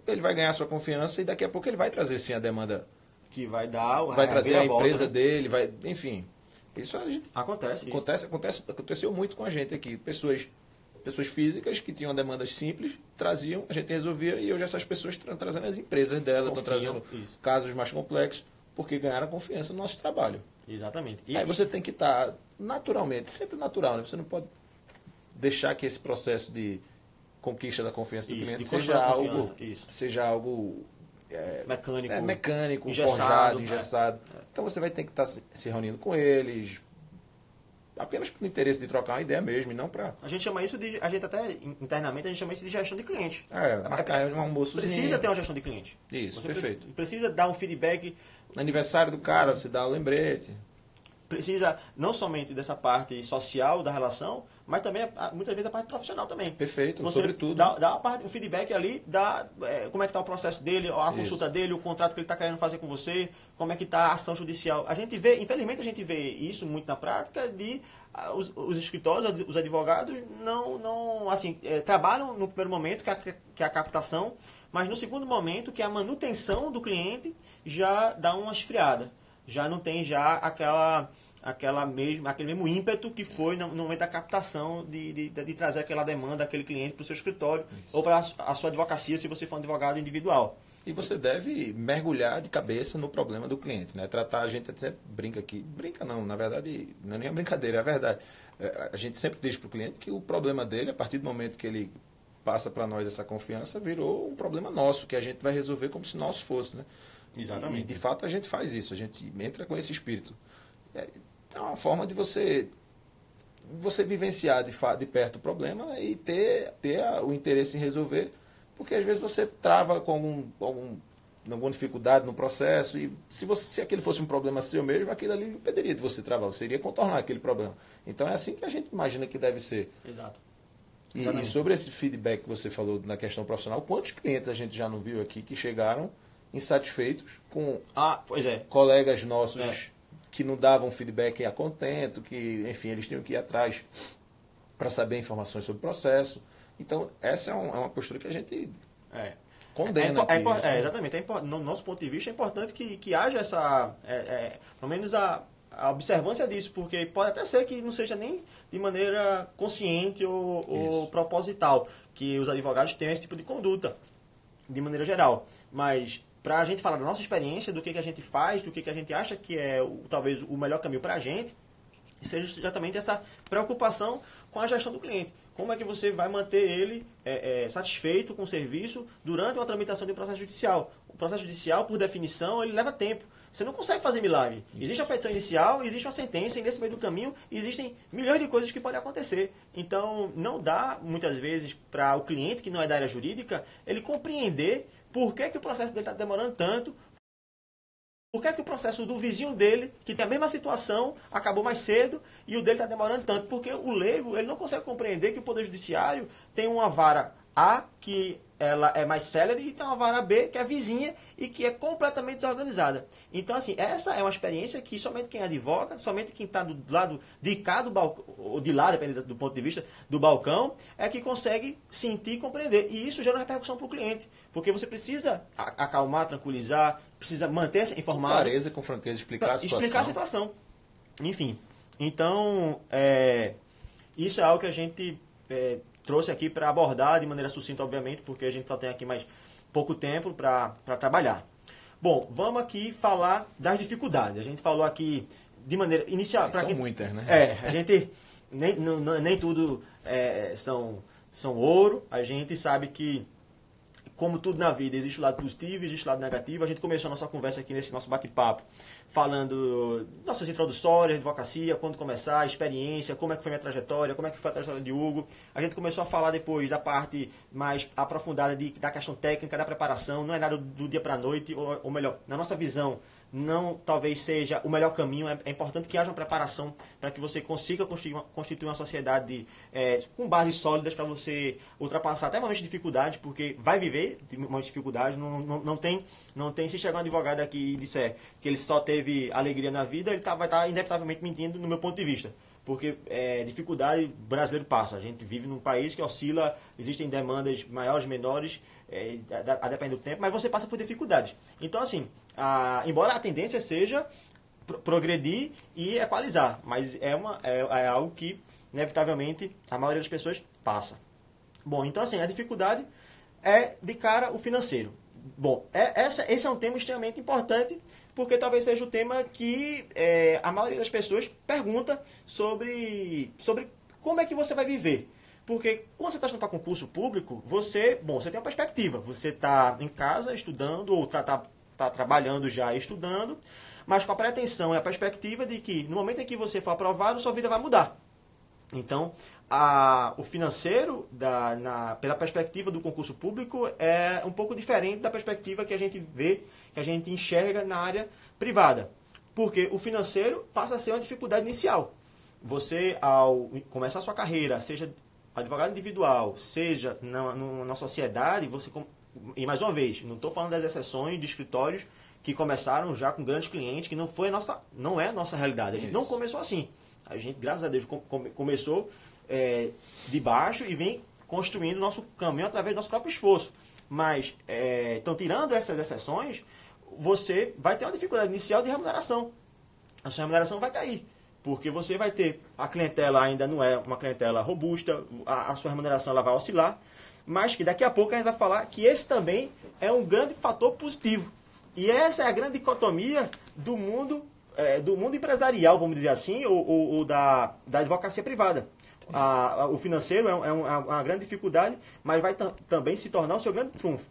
A: ele vai ganhar sua confiança e daqui a pouco ele vai trazer sim a demanda
B: que vai dar,
A: vai trazer a empresa,
B: né?
A: dele, enfim. Isso a gente aconteceu muito com a gente aqui. Pessoas físicas que tinham demandas simples, traziam, a gente resolvia e hoje essas pessoas estão trazendo as empresas dela, estão trazendo casos mais complexos, porque ganharam confiança no nosso trabalho.
B: Exatamente.
A: Aí você tem que estar naturalmente, sempre natural, né? Você não pode deixar que esse processo de conquista da confiança do cliente seja algo mecânico, forjado, engessado. Então você vai ter que estar se reunindo com eles apenas pelo interesse de trocar uma ideia mesmo, e não para...
B: A gente chama isso de... A gente até, internamente, a gente chama isso de gestão de cliente.
A: Marcar um almoço.
B: Precisa ter uma gestão de cliente.
A: Isso, perfeito.
B: Precisa dar um feedback.
A: No aniversário do cara, você dá o lembrete.
B: Precisa não somente dessa parte social da relação, mas também, muitas vezes, a parte profissional também.
A: Perfeito,
B: você
A: sobretudo.
B: Dá o feedback ali, como é que está o processo dele, a consulta dele, o contrato que ele está querendo fazer com você, como é que está a ação judicial. A gente vê, infelizmente, a gente vê isso muito na prática de os escritórios, os advogados, não assim, trabalham no primeiro momento, que é a captação, mas no segundo momento, que é a manutenção do cliente, já dá uma esfriada. Já não tem aquele mesmo ímpeto que foi no momento da captação de trazer aquela demanda, aquele cliente para o seu escritório. Isso. Ou para a sua advocacia, se você for um advogado individual.
A: E você deve mergulhar de cabeça no problema do cliente, né? Tratar, a gente sempre brinca não, na verdade, não é nem uma brincadeira, é verdade. A gente sempre diz para o cliente que o problema dele, a partir do momento que ele passa para nós essa confiança, virou um problema nosso, que a gente vai resolver como se nosso fosse, né?
B: Exatamente.
A: E de fato a gente faz isso, a gente entra com esse espírito. É uma forma de você vivenciar de perto o problema e ter o interesse em resolver, porque às vezes você trava com alguma dificuldade no processo e se aquele fosse um problema seu mesmo, aquilo ali impediria de você travar, você iria contornar aquele problema. Então é assim que a gente imagina que deve ser.
B: Exato.
A: E sobre esse feedback que você falou na questão profissional, quantos clientes a gente já não viu aqui que chegaram insatisfeitos com colegas nossos que não davam feedback a contento, que, enfim, eles tinham que ir atrás para saber informações sobre o processo. Então, essa é uma postura que a gente condena.
B: Exatamente. No nosso ponto de vista, é importante que haja essa, pelo menos a observância disso, porque pode até ser que não seja nem de maneira consciente ou proposital, que os advogados tenham esse tipo de conduta, de maneira geral. Mas, para a gente falar da nossa experiência, do que a gente faz, do que a gente acha que é talvez o melhor caminho para a gente, seja exatamente essa preocupação com a gestão do cliente. Como é que você vai manter ele satisfeito com o serviço durante uma tramitação de um processo judicial? O processo judicial, por definição, ele leva tempo. Você não consegue fazer milagre. Isso. Existe a petição inicial, existe uma sentença, e nesse meio do caminho existem milhões de coisas que podem acontecer. Então, não dá, muitas vezes, para o cliente que não é da área jurídica, ele compreender por que o processo dele está demorando tanto, por que o processo do vizinho dele, que tem a mesma situação, acabou mais cedo e o dele está demorando tanto. Porque o leigo ele não consegue compreender que o Poder Judiciário tem uma vara A, que ela é mais célere, e tem uma vara B, que é vizinha e que é completamente desorganizada. Então, assim, essa é uma experiência que somente quem advoga, somente quem está do lado de cá do balcão, ou de lá, dependendo do ponto de vista do balcão, é que consegue sentir e compreender. E isso gera uma repercussão para o cliente, porque você precisa acalmar, tranquilizar, precisa manter-se informado.
A: Com clareza, com franqueza, explicar a situação.
B: Explicar a situação. Enfim. Então, isso é algo que a gente trouxe aqui para abordar de maneira sucinta, obviamente, porque a gente só tem aqui mais pouco tempo para trabalhar. Bom, vamos aqui falar das dificuldades. A gente falou aqui de maneira inicial.
A: São muitas, né?
B: A gente nem tudo são ouro. A gente sabe que, como tudo na vida, existe o lado positivo, existe o lado negativo. A gente começou a nossa conversa aqui nesse nosso bate-papo falando nossas introdutórias, advocacia, quando começar, experiência, como é que foi minha trajetória, como é que foi a trajetória de Hugo. A gente começou a falar depois da parte mais aprofundada da questão técnica, da preparação. Não é nada do dia para a noite, ou melhor, na nossa visão, não talvez seja o melhor caminho. É importante que haja uma preparação para que você consiga constituir uma sociedade com bases sólidas para você ultrapassar até momentos de dificuldade, porque vai viver momentos de dificuldade. Não tem, se chegar um advogado aqui e disser que ele só teve alegria na vida, ele vai estar inevitavelmente mentindo no meu ponto de vista. Porque dificuldade brasileiro passa. A gente vive num país que oscila, existem demandas maiores, menores, a depender do tempo, mas você passa por dificuldades. Então, assim, embora a tendência seja progredir e equalizar, mas é algo que, inevitavelmente, a maioria das pessoas passa. Bom, então, assim, a dificuldade é, de cara, o financeiro. Bom, esse é um tema extremamente importante, porque talvez seja o tema que a maioria das pessoas pergunta sobre como é que você vai viver. Porque quando você está estudando para concurso público, você tem uma perspectiva. Você está em casa estudando, ou está trabalhando já estudando, mas com a pretensão e a perspectiva de que no momento em que você for aprovado, sua vida vai mudar. Então, o financeiro, pela perspectiva do concurso público, é um pouco diferente da perspectiva que a gente vê, que a gente enxerga na área privada. Porque o financeiro passa a ser uma dificuldade inicial. Você, ao começar a sua carreira, seja advogado individual, seja na sociedade, e mais uma vez, não estou falando das exceções de escritórios que começaram já com grandes clientes, que não é a nossa realidade. A gente não começou assim. A gente, graças a Deus, começou de baixo e vem construindo nosso caminho através do nosso próprio esforço. Mas, então, tirando essas exceções, você vai ter uma dificuldade inicial de remuneração. A sua remuneração vai cair, porque você vai ter, a clientela ainda não é uma clientela robusta, a sua remuneração ela vai oscilar, mas que daqui a pouco a gente vai falar que esse também é um grande fator positivo. E essa é a grande dicotomia do mundo empresarial, vamos dizer assim, ou da advocacia privada. O financeiro é uma grande dificuldade, mas vai também se tornar o seu grande trunfo.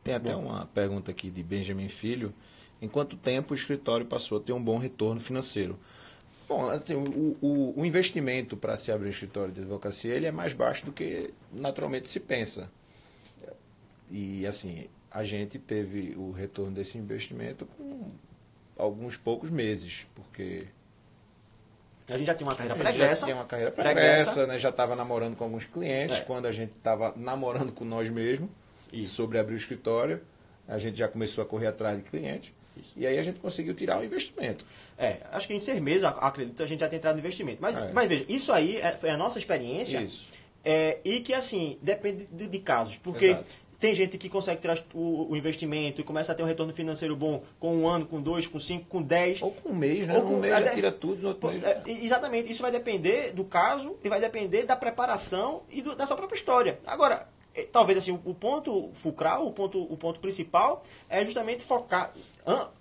A: Tem até uma pergunta aqui de Benjamin Filho. Em quanto tempo o escritório passou a ter um bom retorno financeiro? Bom, assim, o investimento para se abrir um escritório de advocacia ele é mais baixo do que naturalmente se pensa. E, assim, a gente teve o retorno desse investimento com alguns poucos meses, porque
B: a gente já tinha uma carreira pregressa.
A: Já tinha uma carreira pregressa, né? Já estava namorando com alguns clientes. Quando a gente estava namorando com nós mesmos sobre abrir o escritório, a gente já começou a correr atrás de clientes. Isso. E aí a gente conseguiu tirar o investimento.
B: Acho que em 6 meses, acredito, a gente já tem entrado no investimento. Mas veja, isso aí foi a nossa experiência.
A: Isso.
B: E que, assim, depende de casos. Porque tem gente que consegue tirar o investimento e começa a ter um retorno financeiro bom com 1 ano, com 2, com 5, com 10.
A: Ou com 1 mês, né? Um mês já tira tudo, no outro mês.
B: Exatamente. Isso vai depender do caso e vai depender da preparação e da sua própria história. Agora, talvez assim, o ponto fulcral, o ponto principal é justamente focar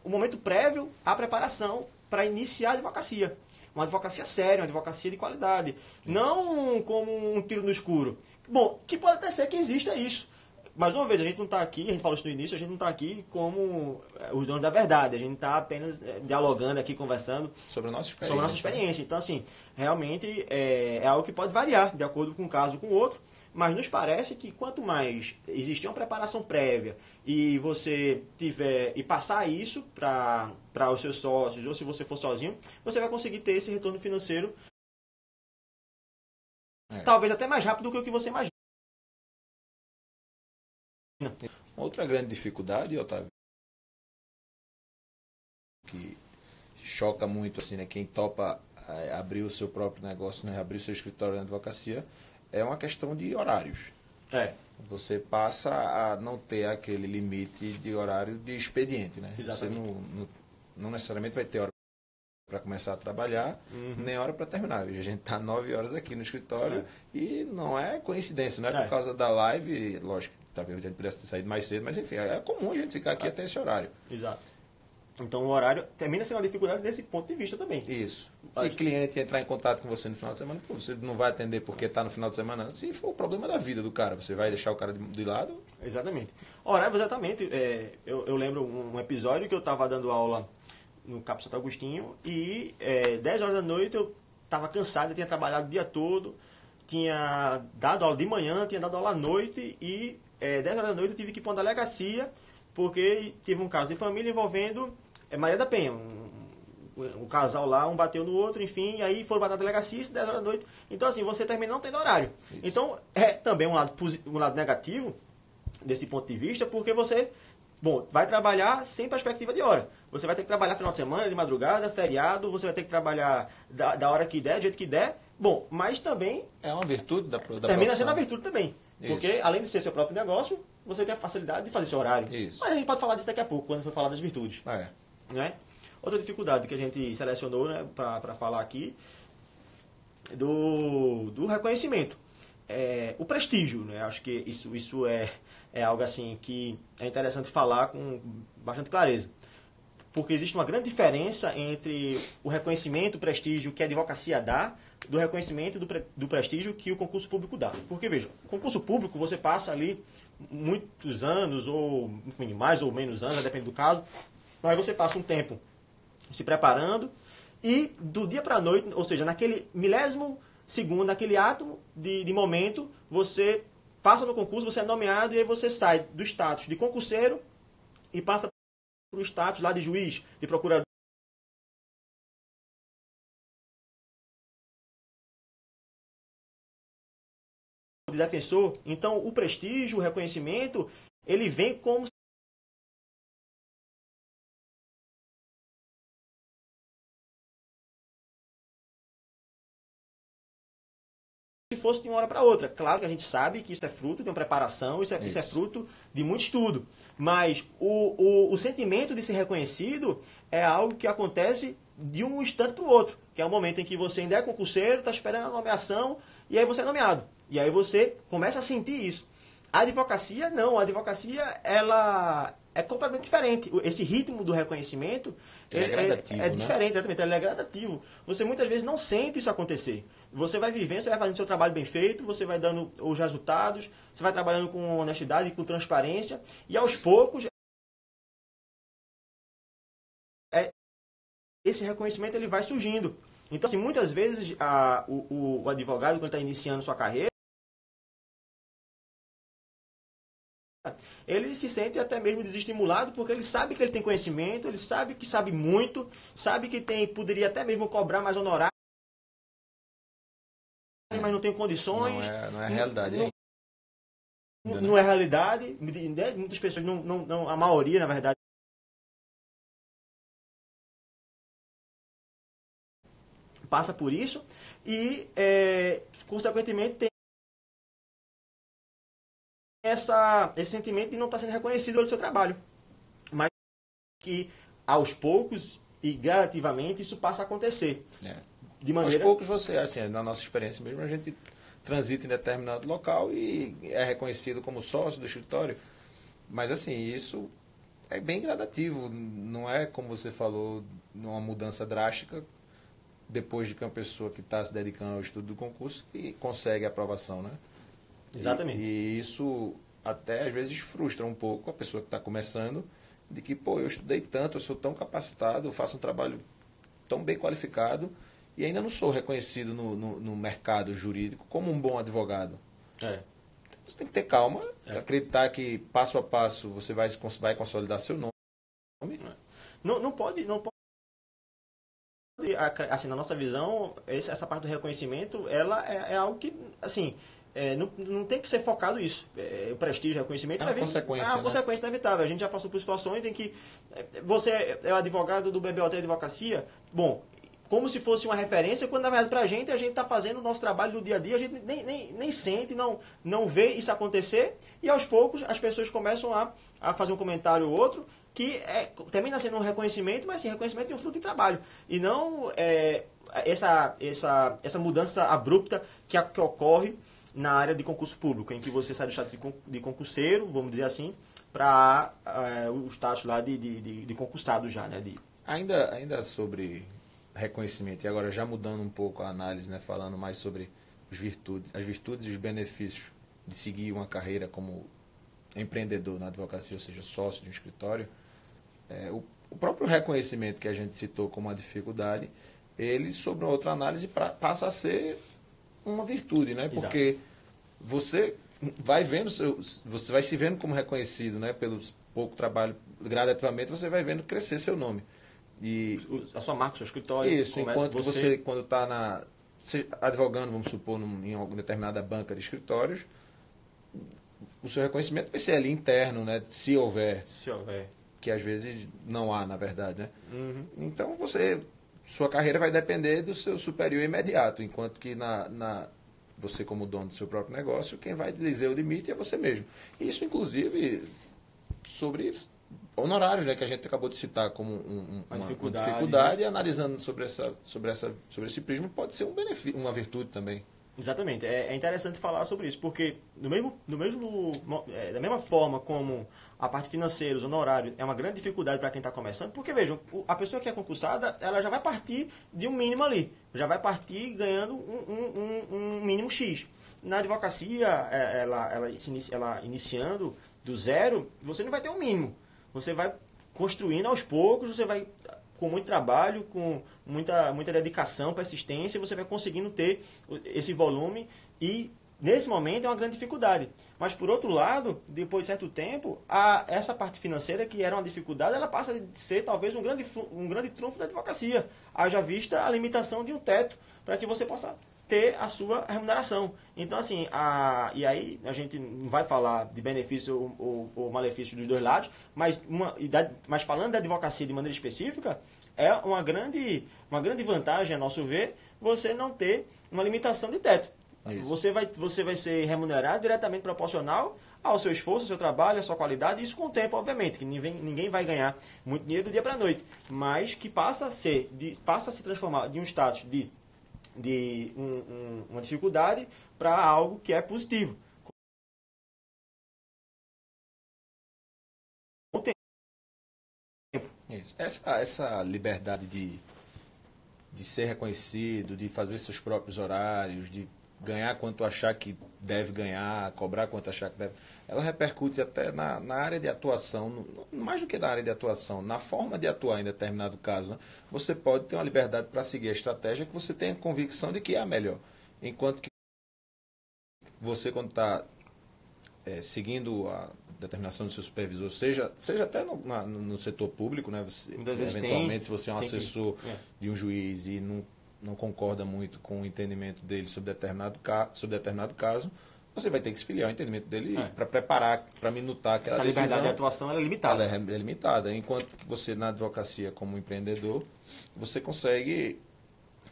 B: o momento prévio à preparação para iniciar a advocacia. Uma advocacia séria, uma advocacia de qualidade. Não como um tiro no escuro. Bom, que pode até ser que exista isso. Mais uma vez, a gente não está aqui, a gente falou isso no início, a gente não está aqui como os donos da verdade. A gente está apenas dialogando aqui, conversando
A: sobre a nossa
B: experiência. Então, assim, realmente é algo que pode variar de acordo com um caso com o outro. Mas nos parece que quanto mais existir uma preparação prévia e você tiver e passar isso para os seus sócios, ou se você for sozinho, você vai conseguir ter esse retorno financeiro talvez até mais rápido do que o que você imagina.
A: Outra grande dificuldade, Otávio, que choca muito assim, né, quem topa abrir o seu próprio negócio, né, abrir o seu escritório na advocacia, é uma questão de horários. Você passa a não ter aquele limite de horário de expediente, né?
B: Exatamente.
A: Você não necessariamente vai ter hora para começar a trabalhar, nem hora para terminar. A gente está 9 horas aqui no escritório e não é coincidência, não é por causa da live, lógico, talvez a gente pudesse ter saído mais cedo, mas enfim, é comum a gente ficar aqui até esse horário.
B: Exato. Então o horário termina sendo uma dificuldade desse ponto de vista também.
A: Isso. E cliente entrar em contato com você no final de semana, pô, você não vai atender porque está no final de semana. Se for o problema da vida do cara, você vai deixar o cara de lado?
B: Exatamente. Horário, exatamente. Eu lembro um episódio que eu estava dando aula no Capitão Santo Agostinho e 10 horas da noite eu estava cansado, eu tinha trabalhado o dia todo, tinha dado aula de manhã, tinha dado aula à noite e 10 horas da noite eu tive que ir para uma delegacia porque tive um caso de família envolvendo Maria da Penha. Um casal lá, um bateu no outro, enfim, e aí foram bater na delegacia, 10 horas da noite. Então, assim, você termina não tendo horário. Isso. Então, é também um lado negativo desse ponto de vista, porque você, vai trabalhar sem perspectiva de hora. Você vai ter que trabalhar final de semana, de madrugada, feriado, você vai ter que trabalhar da hora que der, do jeito que der. Mas também...
A: É uma virtude da
B: termina
A: profissão.
B: sendo uma virtude também. Isso. Porque, além de ser seu próprio negócio, você tem a facilidade de fazer seu horário.
A: Isso.
B: Mas a gente pode falar disso daqui a pouco, quando for falar das virtudes. Né? Outra dificuldade que a gente selecionou, né, para falar aqui do reconhecimento. O prestígio. Né? Acho que isso é algo assim que é interessante falar com bastante clareza. Porque existe uma grande diferença entre o reconhecimento, o prestígio que a advocacia dá, do reconhecimento do prestígio que o concurso público dá. Porque, veja, o concurso público você passa ali muitos anos, ou enfim, mais ou menos anos, depende do caso, mas você passa um tempo se preparando e do dia para a noite, ou seja, naquele milésimo segundo, naquele átomo de momento, você passa no concurso, você é nomeado e aí você sai do status de concurseiro e passa para o status lá de juiz, de procurador, de defensor. Então, o prestígio, o reconhecimento, ele vem como se fosse de uma hora para outra. Claro que a gente sabe que isso é fruto de uma preparação, isso é fruto de muito estudo. Mas o sentimento de ser reconhecido é algo que acontece de um instante para o outro, que é o momento em que você ainda é concurseiro, está esperando a nomeação, e aí você é nomeado. E aí você começa a sentir isso. A advocacia, não. A advocacia, ela é completamente diferente. Esse ritmo do reconhecimento é diferente, exatamente. Ele é gradativo. Você muitas vezes não sente isso acontecer. Você vai vivendo, você vai fazendo seu trabalho bem feito, você vai dando os resultados, você vai trabalhando com honestidade, com transparência, e aos poucos esse reconhecimento ele vai surgindo. Então, assim, muitas vezes o advogado, quando está iniciando sua carreira, ele se sente até mesmo desestimulado, porque ele sabe que ele tem conhecimento, ele sabe que sabe muito, sabe que poderia até mesmo cobrar mais honorário, mas não tem condições.
A: Não é realidade.
B: Não é realidade. Muitas pessoas, não, a maioria, na verdade, passa por isso e, consequentemente, tem esse sentimento de não estar sendo reconhecido pelo seu trabalho. Mas que, aos poucos e gradativamente, isso passa a acontecer. De maneira...
A: Aos poucos você, assim, na nossa experiência mesmo, a gente transita em determinado local e é reconhecido como sócio do escritório. Mas, assim, isso é bem gradativo. Não é, como você falou, uma mudança drástica depois de que uma pessoa que está se dedicando ao estudo do concurso que consegue a aprovação, né?
B: Exatamente.
A: E isso até às vezes frustra um pouco a pessoa que está começando, de que, eu estudei tanto, eu sou tão capacitado, eu faço um trabalho tão bem qualificado e ainda não sou reconhecido no mercado jurídico como um bom advogado. Você tem que ter calma, acreditar que passo a passo você vai consolidar seu nome.
B: Não pode, assim, na nossa visão, essa parte do reconhecimento, ela é algo que, assim, não tem que ser focado isso. O prestígio, o reconhecimento...
A: É uma consequência,
B: uma consequência inevitável. A gente já passou por situações em que você é o advogado do BBOT Advocacia, bom, como se fosse uma referência, quando na verdade pra gente, a gente está fazendo o nosso trabalho do dia a dia, a gente nem sente, não vê isso acontecer, e aos poucos as pessoas começam a fazer um comentário ou outro, que termina sendo um reconhecimento, mas sim, reconhecimento de um fruto de trabalho. E não essa mudança abrupta que ocorre na área de concurso público, em que você sai do status de concurseiro, vamos dizer assim, para o status lá de concursado já, né?
A: Ainda sobre reconhecimento, e agora já mudando um pouco a análise, né, falando mais sobre as virtudes e os benefícios de seguir uma carreira como empreendedor na advocacia, ou seja, sócio de um escritório, o próprio reconhecimento que a gente citou como uma dificuldade, ele, sobre uma outra análise, passa a ser uma virtude, né? Porque você vai vendo, você vai se vendo como reconhecido, né? Pelo pouco trabalho, gradativamente, você vai vendo crescer seu nome. E
B: a sua marca, o seu escritório.
A: Isso, enquanto você quando está advogando, vamos supor, em alguma determinada banca de escritórios, o seu reconhecimento vai ser ali interno, né? Se houver. Que às vezes não há, na verdade, né?
B: Uhum.
A: Então, sua carreira vai depender do seu superior imediato, enquanto que você, como dono do seu próprio negócio, quem vai dizer o limite é você mesmo. Isso, inclusive, sobre honorários, né, que a gente acabou de citar como uma dificuldade, e analisando sobre esse prisma, pode ser um benefício, uma virtude também.
B: Exatamente. É interessante falar sobre isso, porque da mesma forma como a parte financeira, os honorários, é uma grande dificuldade para quem está começando, porque, vejam, a pessoa que é concursada, ela já vai partir de um mínimo ali, já vai partir ganhando um mínimo X. Na advocacia, ela iniciando do zero, você não vai ter um mínimo. Você vai construindo aos poucos, você vai com muito trabalho, com muita dedicação, persistência, você vai conseguindo ter esse volume e, nesse momento, é uma grande dificuldade. Mas, por outro lado, depois de certo tempo, essa parte financeira, que era uma dificuldade, ela passa a ser, talvez, um grande trunfo da advocacia. Haja vista a limitação de um teto para que você possa ter a sua remuneração. Então, assim, e aí a gente não vai falar de benefício ou malefício dos dois lados, mas falando da advocacia de maneira específica, é uma grande vantagem, a nosso ver, você não ter uma limitação de teto. Você vai ser remunerado diretamente proporcional ao seu esforço, ao seu trabalho, à sua qualidade, isso com o tempo, obviamente, que ninguém vai ganhar muito dinheiro do dia para a noite, mas que passa a se transformar de um status de uma dificuldade para algo que é positivo. Com o tempo.
A: Isso. Essa liberdade de ser reconhecido, de fazer seus próprios horários, de ganhar quanto achar que deve ganhar, cobrar quanto achar que deve, ela repercute até na área de atuação, mais do que na área de atuação, na forma de atuar em determinado caso. Né? Você pode ter uma liberdade para seguir a estratégia que você tenha convicção de que é a melhor. Enquanto que você, quando está seguindo a determinação do seu supervisor, seja até no setor público, né? Eventualmente, se você é um assessor de um juiz e não concorda muito com o entendimento dele sobre determinado caso, você vai ter que se filiar ao entendimento dele para preparar, para minutar aquela decisão.
B: Essa liberdade de atuação ela é limitada.
A: Ela é limitada. Enquanto que você, na advocacia, como empreendedor, você consegue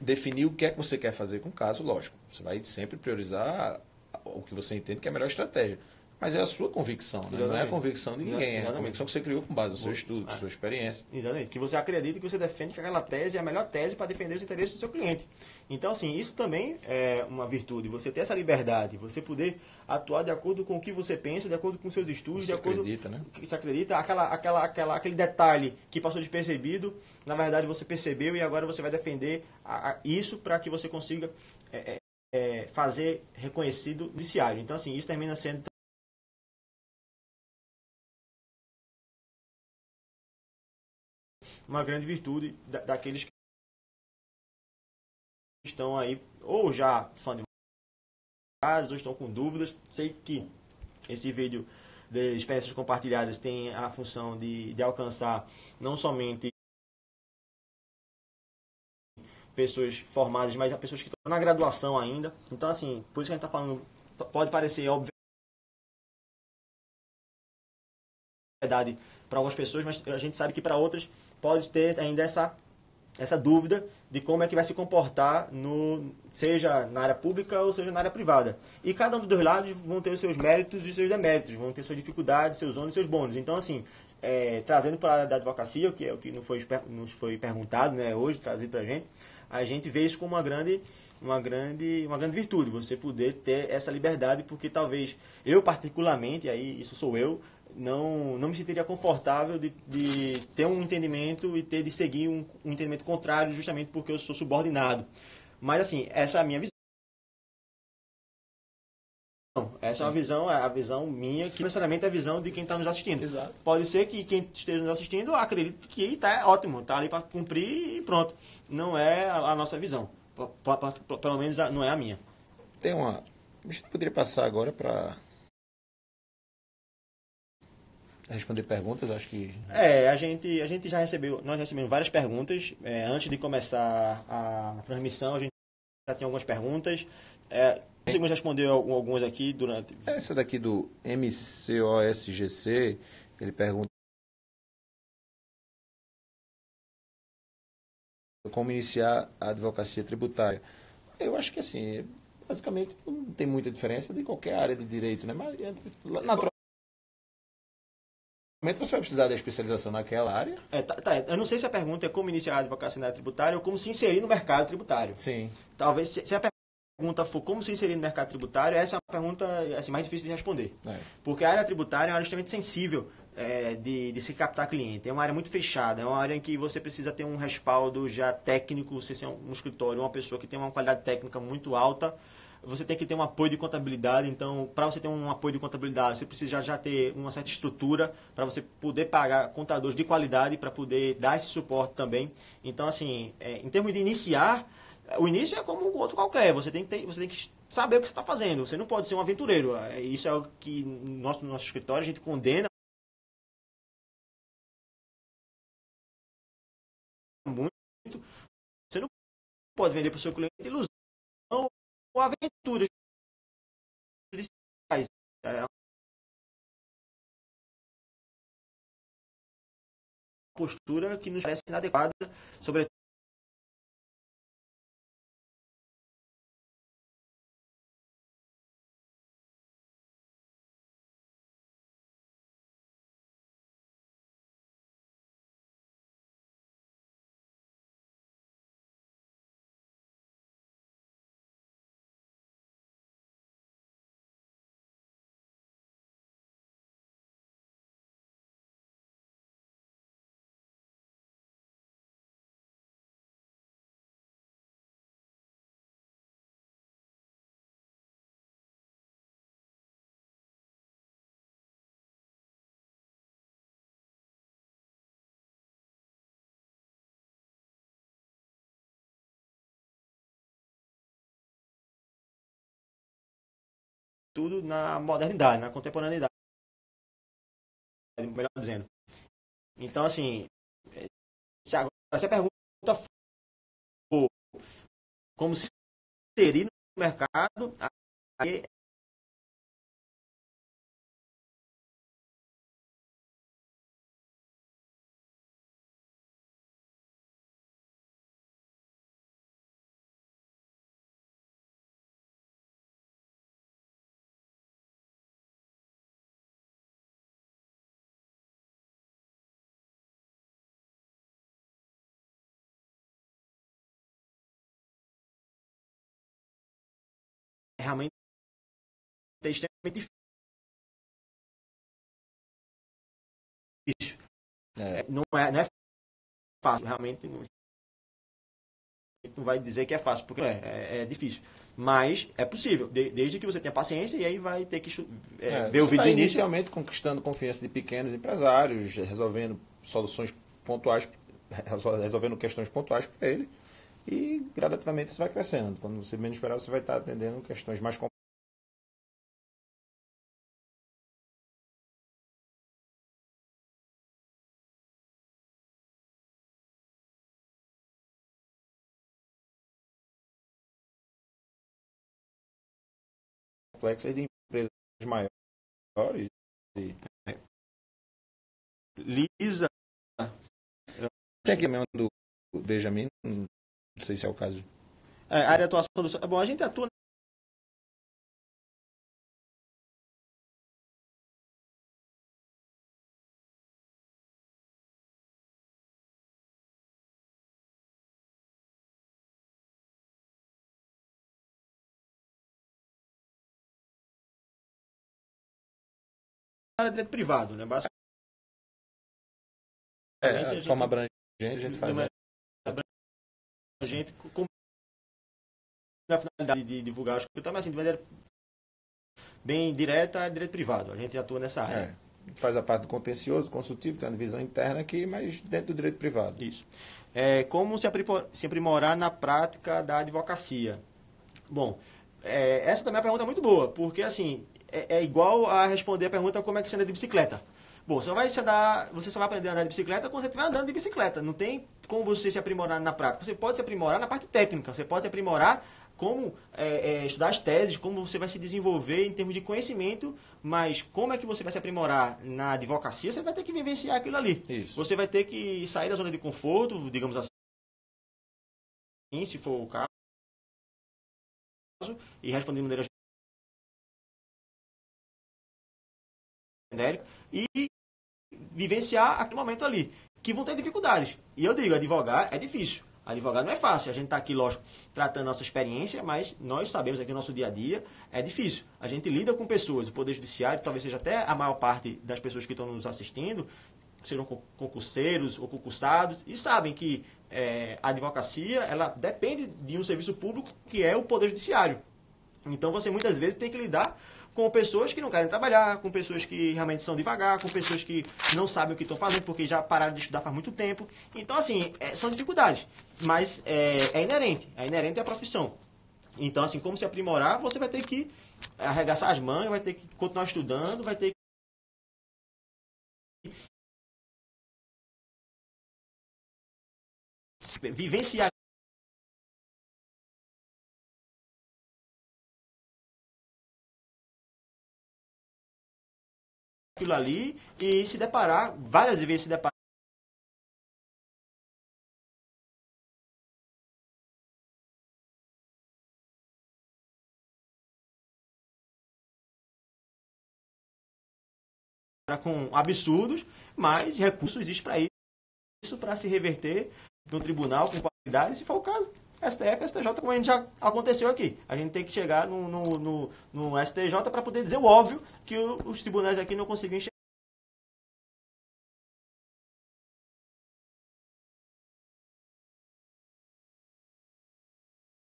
A: definir o que é que você quer fazer com o caso, lógico. Você vai sempre priorizar o que você entende que é a melhor estratégia. Mas é a sua convicção, né? Não é a convicção de ninguém. É a convicção que você criou com base no seu estudo, sua experiência.
B: Exatamente. Que você acredita que você defende que aquela tese é a melhor tese para defender os interesses do seu cliente. Então, assim, isso também é uma virtude. Você ter essa liberdade, você poder atuar de acordo com o que você pensa, de acordo com os seus estudos, de acordo
A: com o
B: que você acredita. Aquele detalhe que passou despercebido, na verdade você percebeu e agora você vai defender isso para que você consiga fazer reconhecido judiciário. Então, assim, isso termina sendo uma grande virtude daqueles que estão aí, ou já são advogados, ou estão com dúvidas. Sei que esse vídeo de experiências compartilhadas tem a função de alcançar não somente pessoas formadas, mas as pessoas que estão na graduação ainda. Então, assim, por isso que a gente está pode parecer óbvio verdade para algumas pessoas, mas a gente sabe que para outras pode ter ainda essa dúvida de como é que vai se comportar, seja na área pública ou seja na área privada. E cada um dos dois lados vão ter os seus méritos e os seus deméritos, vão ter suas dificuldades, seus ônus e seus bônus. Então, assim, trazendo para a área da advocacia, que é o que nos foi perguntado, né, hoje, trazido para a gente vê isso como uma grande virtude, você poder ter essa liberdade, porque talvez eu particularmente, aí isso sou eu, não me sentiria confortável de ter um entendimento e ter de seguir um entendimento contrário, justamente porque eu sou subordinado. Mas, assim, essa é a minha visão. Essa é uma visão, a visão minha, que necessariamente é a visão de quem está nos assistindo.
A: Exato.
B: Pode ser que quem esteja nos assistindo acredite que está ótimo, está ali para cumprir e pronto. Não é a nossa visão. Pelo menos não é a minha.
A: Tem uma... A gente poderia passar agora para responder perguntas, acho que...
B: A gente já recebeu, nós recebemos várias perguntas. Antes de começar a transmissão, a gente já tem algumas perguntas. Conseguimos responder algumas aqui durante...
A: Essa daqui do MCOSGC, ele pergunta como iniciar a advocacia tributária. Eu acho que, assim, basicamente não tem muita diferença de qualquer área de direito, né? Mas, naturalmente, você vai precisar da especialização naquela área.
B: Eu não sei se a pergunta é como iniciar a advocacia na área tributária ou como se inserir no mercado tributário.
A: Sim.
B: Talvez, se a pergunta for como se inserir no mercado tributário, essa é uma pergunta assim, mais difícil de responder. Porque a área tributária é uma área extremamente sensível de se captar cliente. É uma área muito fechada, é uma área em que você precisa ter um respaldo já técnico, você ser um escritório, uma pessoa que tem uma qualidade técnica muito alta. Você tem que ter um apoio de contabilidade, então, para você ter um apoio de contabilidade, você precisa já ter uma certa estrutura para você poder pagar contadores de qualidade para poder dar esse suporte também. Então, assim, em termos de iniciar, o início é como um outro qualquer, você tem que saber o que você está fazendo, você não pode ser um aventureiro. Isso é o que no nosso escritório a gente condena muito. Você não pode vender para o seu cliente ilusão ou aventuras. É uma postura que nos parece inadequada, sobretudo tudo na modernidade, na contemporaneidade, melhor dizendo. Então, assim, se a pergunta for como se inserir no mercado, aí realmente é extremamente difícil. Não é fácil, realmente. A gente não vai dizer que é fácil, porque é difícil. Mas é possível, desde que você tenha paciência, e aí vai ter que ver o vídeo do início.
A: Inicialmente conquistando confiança de pequenos empresários, resolvendo soluções pontuais, resolvendo questões pontuais para ele, e gradativamente isso vai crescendo. Quando você menos esperar, você vai estar atendendo questões mais complexas. complexas de empresas maiores. E...
B: Lisa.
A: Tem aqui mesmo do Benjamin, não sei se é o caso.
B: Área de atuação do... Bom, a gente atua na área de direito privado, né? Basicamente,
A: De forma abrangente, a gente faz.
B: A gente, com a finalidade de divulgar o escritório, mas assim, de maneira bem direta, é direito privado. A gente atua nessa área.
A: Faz a parte do contencioso, consultivo, tem uma divisão interna aqui, mas dentro do direito privado.
B: Isso. Como se aprimorar na prática da advocacia? Bom, essa também é uma pergunta muito boa, porque assim, é igual a responder a pergunta como é que você anda de bicicleta. Bom, você só vai aprender a andar de bicicleta quando você estiver andando de bicicleta. Não tem como você se aprimorar na prática. Você pode se aprimorar na parte técnica, você pode se aprimorar como estudar as teses, como você vai se desenvolver em termos de conhecimento, mas como é que você vai se aprimorar na advocacia, você vai ter que vivenciar aquilo ali.
A: Isso.
B: Você vai ter que sair da zona de conforto, digamos assim, se for o caso, e responder de maneira genérica, e vivenciar aquele momento ali, que vão ter dificuldades. E eu digo, advogar é difícil. Advogar não é fácil. A gente está aqui, lógico, tratando nossa experiência, mas nós sabemos aqui no nosso dia a dia, é difícil. A gente lida com pessoas, o Poder Judiciário, talvez seja até a maior parte das pessoas que estão nos assistindo, sejam concurseiros ou concursados, e sabem que a advocacia, ela depende de um serviço público que é o Poder Judiciário. Então você muitas vezes tem que lidar com pessoas que não querem trabalhar, com pessoas que realmente são devagar, com pessoas que não sabem o que estão fazendo porque já pararam de estudar faz muito tempo. Então, assim, são dificuldades, mas é inerente à profissão. Então, assim, como se aprimorar, você vai ter que arregaçar as mangas, vai ter que continuar estudando, vai ter que vivenciar aquilo ali e se deparar, várias vezes se deparar com absurdos, mas recurso existe para isso, para se reverter no tribunal com qualidade, se for o caso. STF, STJ, como a gente já aconteceu aqui. A gente tem que chegar no STJ para poder dizer o óbvio que os tribunais aqui não conseguem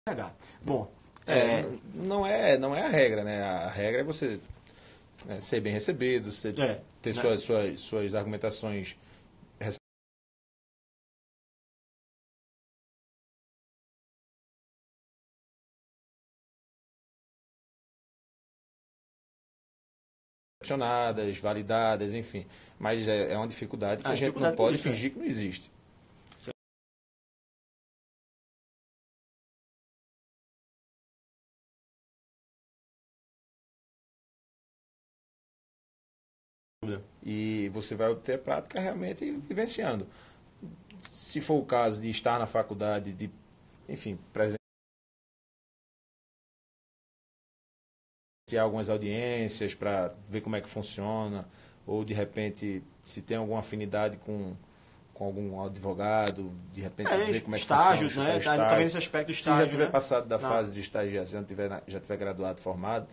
B: enxergar. Bom,
A: não é a regra, né? A regra é você ser bem recebido, ter suas argumentações recepcionadas, validadas, enfim. Mas é uma dificuldade que a gente não pode fingir que não existe. E você vai obter a prática realmente vivenciando. Se for o caso de estar na faculdade, de, enfim, presenciar algumas audiências para ver como é que funciona, ou de repente se tem alguma afinidade com algum advogado, de repente ver como é que
B: estágios,
A: funciona.
B: Estágios, né? Também nesse aspecto estágio.
A: Se já tiver passado da fase de estagiar, se já tiver graduado, formado,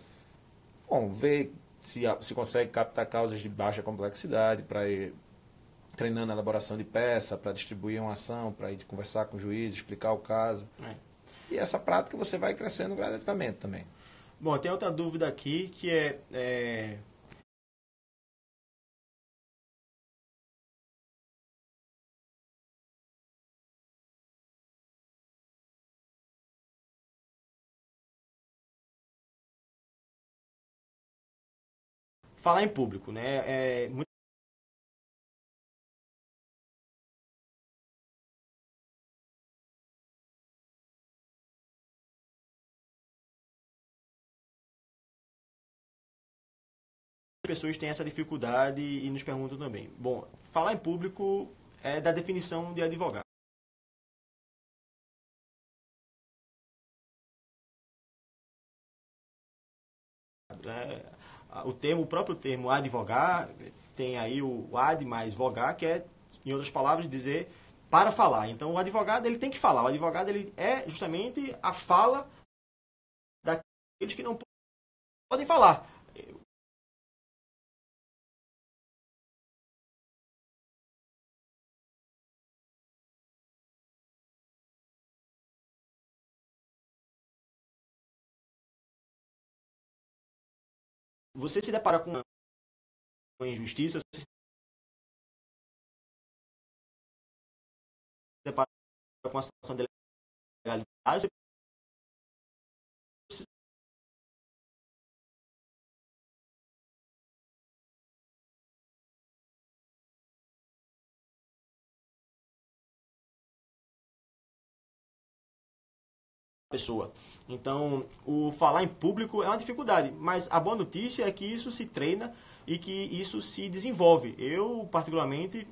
A: bom, ver se consegue captar causas de baixa complexidade para ir treinando a elaboração de peça, para distribuir uma ação, para ir conversar com o juiz, explicar o caso. E essa prática você vai crescendo gradativamente também.
B: Bom, tem outra dúvida aqui que falar em público, né? pessoas têm essa dificuldade e nos perguntam também. Bom, falar em público é da definição de advogado. O próprio termo advogar, tem aí o ad mais vogar, que é, em outras palavras, dizer para falar. Então, o advogado ele tem que falar. O advogado ele é justamente a fala daqueles que não podem falar. Você se depara com uma injustiça, você se depara com uma situação de legalidade, você precisa pessoa. Então, o falar em público é uma dificuldade, mas a boa notícia é que isso se treina e que isso se desenvolve. Eu, particularmente,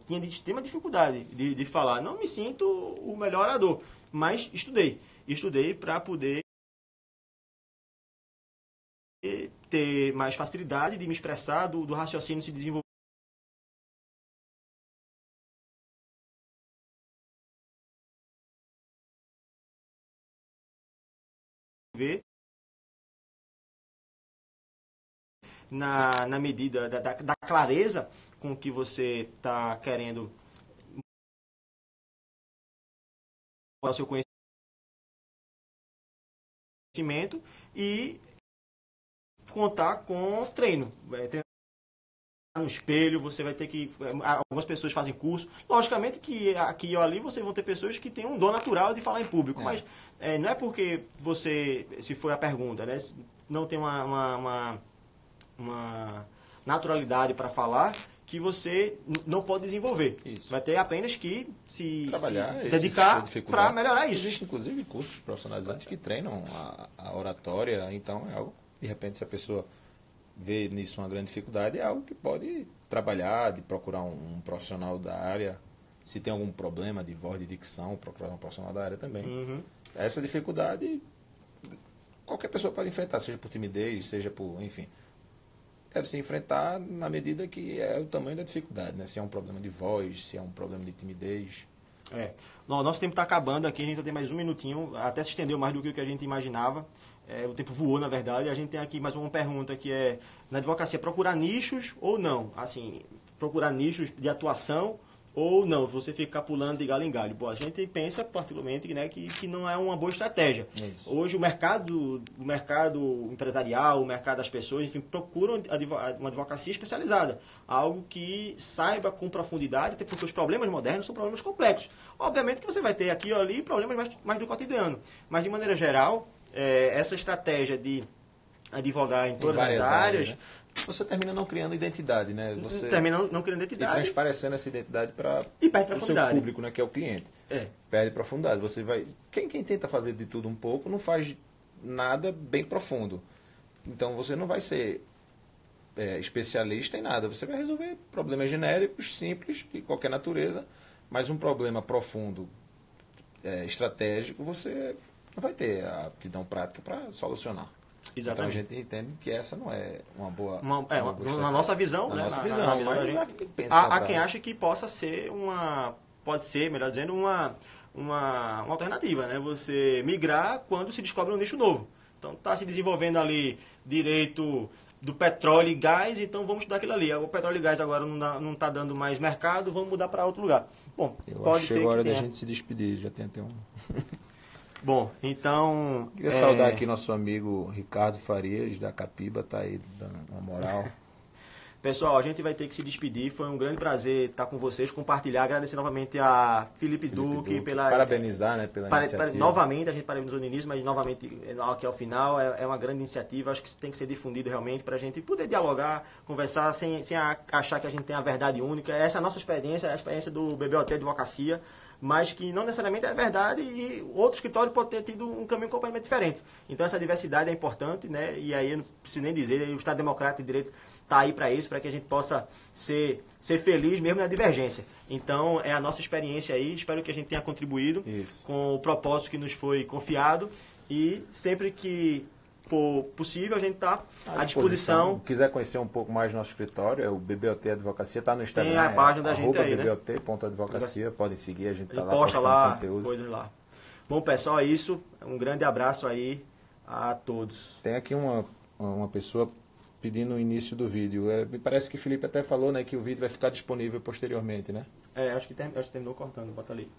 B: tinha de extrema dificuldade de falar. Não me sinto o melhor orador, mas estudei. Estudei para poder ter mais facilidade de me expressar, do raciocínio se desenvolver. Na medida da clareza com que você está querendo o seu conhecimento e contar com treino. Treinar no espelho, você vai ter que... Algumas pessoas fazem curso. Logicamente que aqui ou ali você vão ter pessoas que têm um dom natural de falar em público, mas não é porque você, se foi a pergunta, né, não tem uma naturalidade para falar, que você não pode desenvolver. Isso. Vai ter apenas que se dedicar para melhorar isso.
A: Existem, inclusive, cursos profissionalizantes que treinam a oratória, então é algo, de repente, se a pessoa vê nisso uma grande dificuldade, é algo que pode trabalhar, de procurar um profissional da área. Se tem algum problema de voz, de dicção, procurar um profissional da área também.
B: Uhum.
A: Essa dificuldade, qualquer pessoa pode enfrentar, seja por timidez, seja por, enfim... Deve se enfrentar na medida que é o tamanho da dificuldade, né? Se é um problema de voz, se é um problema de timidez.
B: Nosso tempo está acabando aqui, a gente tem mais um minutinho, até se estendeu mais do que o que a gente imaginava. O tempo voou, na verdade. A gente tem aqui mais uma pergunta que é, na advocacia, procurar nichos ou não? Assim, procurar nichos de atuação ou não? Você ficar pulando de galho em galho. Bom, a gente pensa, particularmente, né, que não é uma boa estratégia.
A: Isso.
B: Hoje, o mercado empresarial, o mercado das pessoas, enfim, procuram uma advocacia especializada. Algo que saiba com profundidade, até porque os problemas modernos são problemas complexos. Obviamente que você vai ter aqui ou ali problemas mais do cotidiano. Mas, de maneira geral, essa estratégia de advogar em todas as áreas,
A: né? Você termina não criando identidade, né? Você
B: termina não criando identidade.
A: E transparecendo essa identidade para o seu público, né? Que é o cliente. Perde profundidade. Você vai... Quem tenta fazer de tudo um pouco não faz nada bem profundo. Então você não vai ser especialista em nada. Você vai resolver problemas genéricos, simples, de qualquer natureza, mas um problema profundo, estratégico, você não vai ter a aptidão prática para solucionar.
B: Exatamente.
A: Então a gente entende que essa não é uma boa...
B: Na nossa visão,
A: na
B: né?
A: nossa visão, mas
B: há quem acha que possa ser pode ser, melhor dizendo, uma alternativa, né? Você migrar quando se descobre um nicho novo. Então está se desenvolvendo ali direito do petróleo e gás, então vamos estudar aquilo ali. O petróleo e gás agora não está dando mais mercado, vamos mudar para outro lugar. Bom,
A: pode ser que hora da gente se despedir, já tem até um...
B: Bom, então...
A: Queria saudar aqui nosso amigo Ricardo Farias, da Capiba, está aí dando uma moral.
B: Pessoal, a gente vai ter que se despedir. Foi um grande prazer estar com vocês, compartilhar. Agradecer novamente a Felipe Duque pela...
A: Parabenizar, né, pela iniciativa.
B: Novamente, a gente parabenizou no início, mas novamente aqui ao final. É uma grande iniciativa. Acho que tem que ser difundido realmente para a gente poder dialogar, conversar, sem achar que a gente tem a verdade única. Essa é a nossa experiência, a experiência do BBOT Advocacia. mas que não necessariamente é verdade e outro escritório pode ter tido um caminho completamente diferente. Então essa diversidade é importante, né? E aí eu não preciso nem dizer, o Estado Democrático de Direito está aí para isso, para que a gente possa ser feliz mesmo na divergência. Então é a nossa experiência aí, espero que a gente tenha contribuído com o propósito que nos foi confiado e sempre que for possível, a gente está à disposição.
A: Se quiser conhecer um pouco mais do nosso escritório, é o BBOT Advocacia, está no Instagram.
B: Tem a página da gente aí, né?
A: BBOT.advocacia, podem seguir, a gente está lá
B: posta lá
A: conteúdo.
B: Coisas lá. Bom, pessoal, é isso. Um grande abraço aí a todos.
A: Tem aqui uma pessoa pedindo o início do vídeo. Me parece que o Felipe até falou, né, que o vídeo vai ficar disponível posteriormente, né?
B: Acho que terminou cortando, bota ali.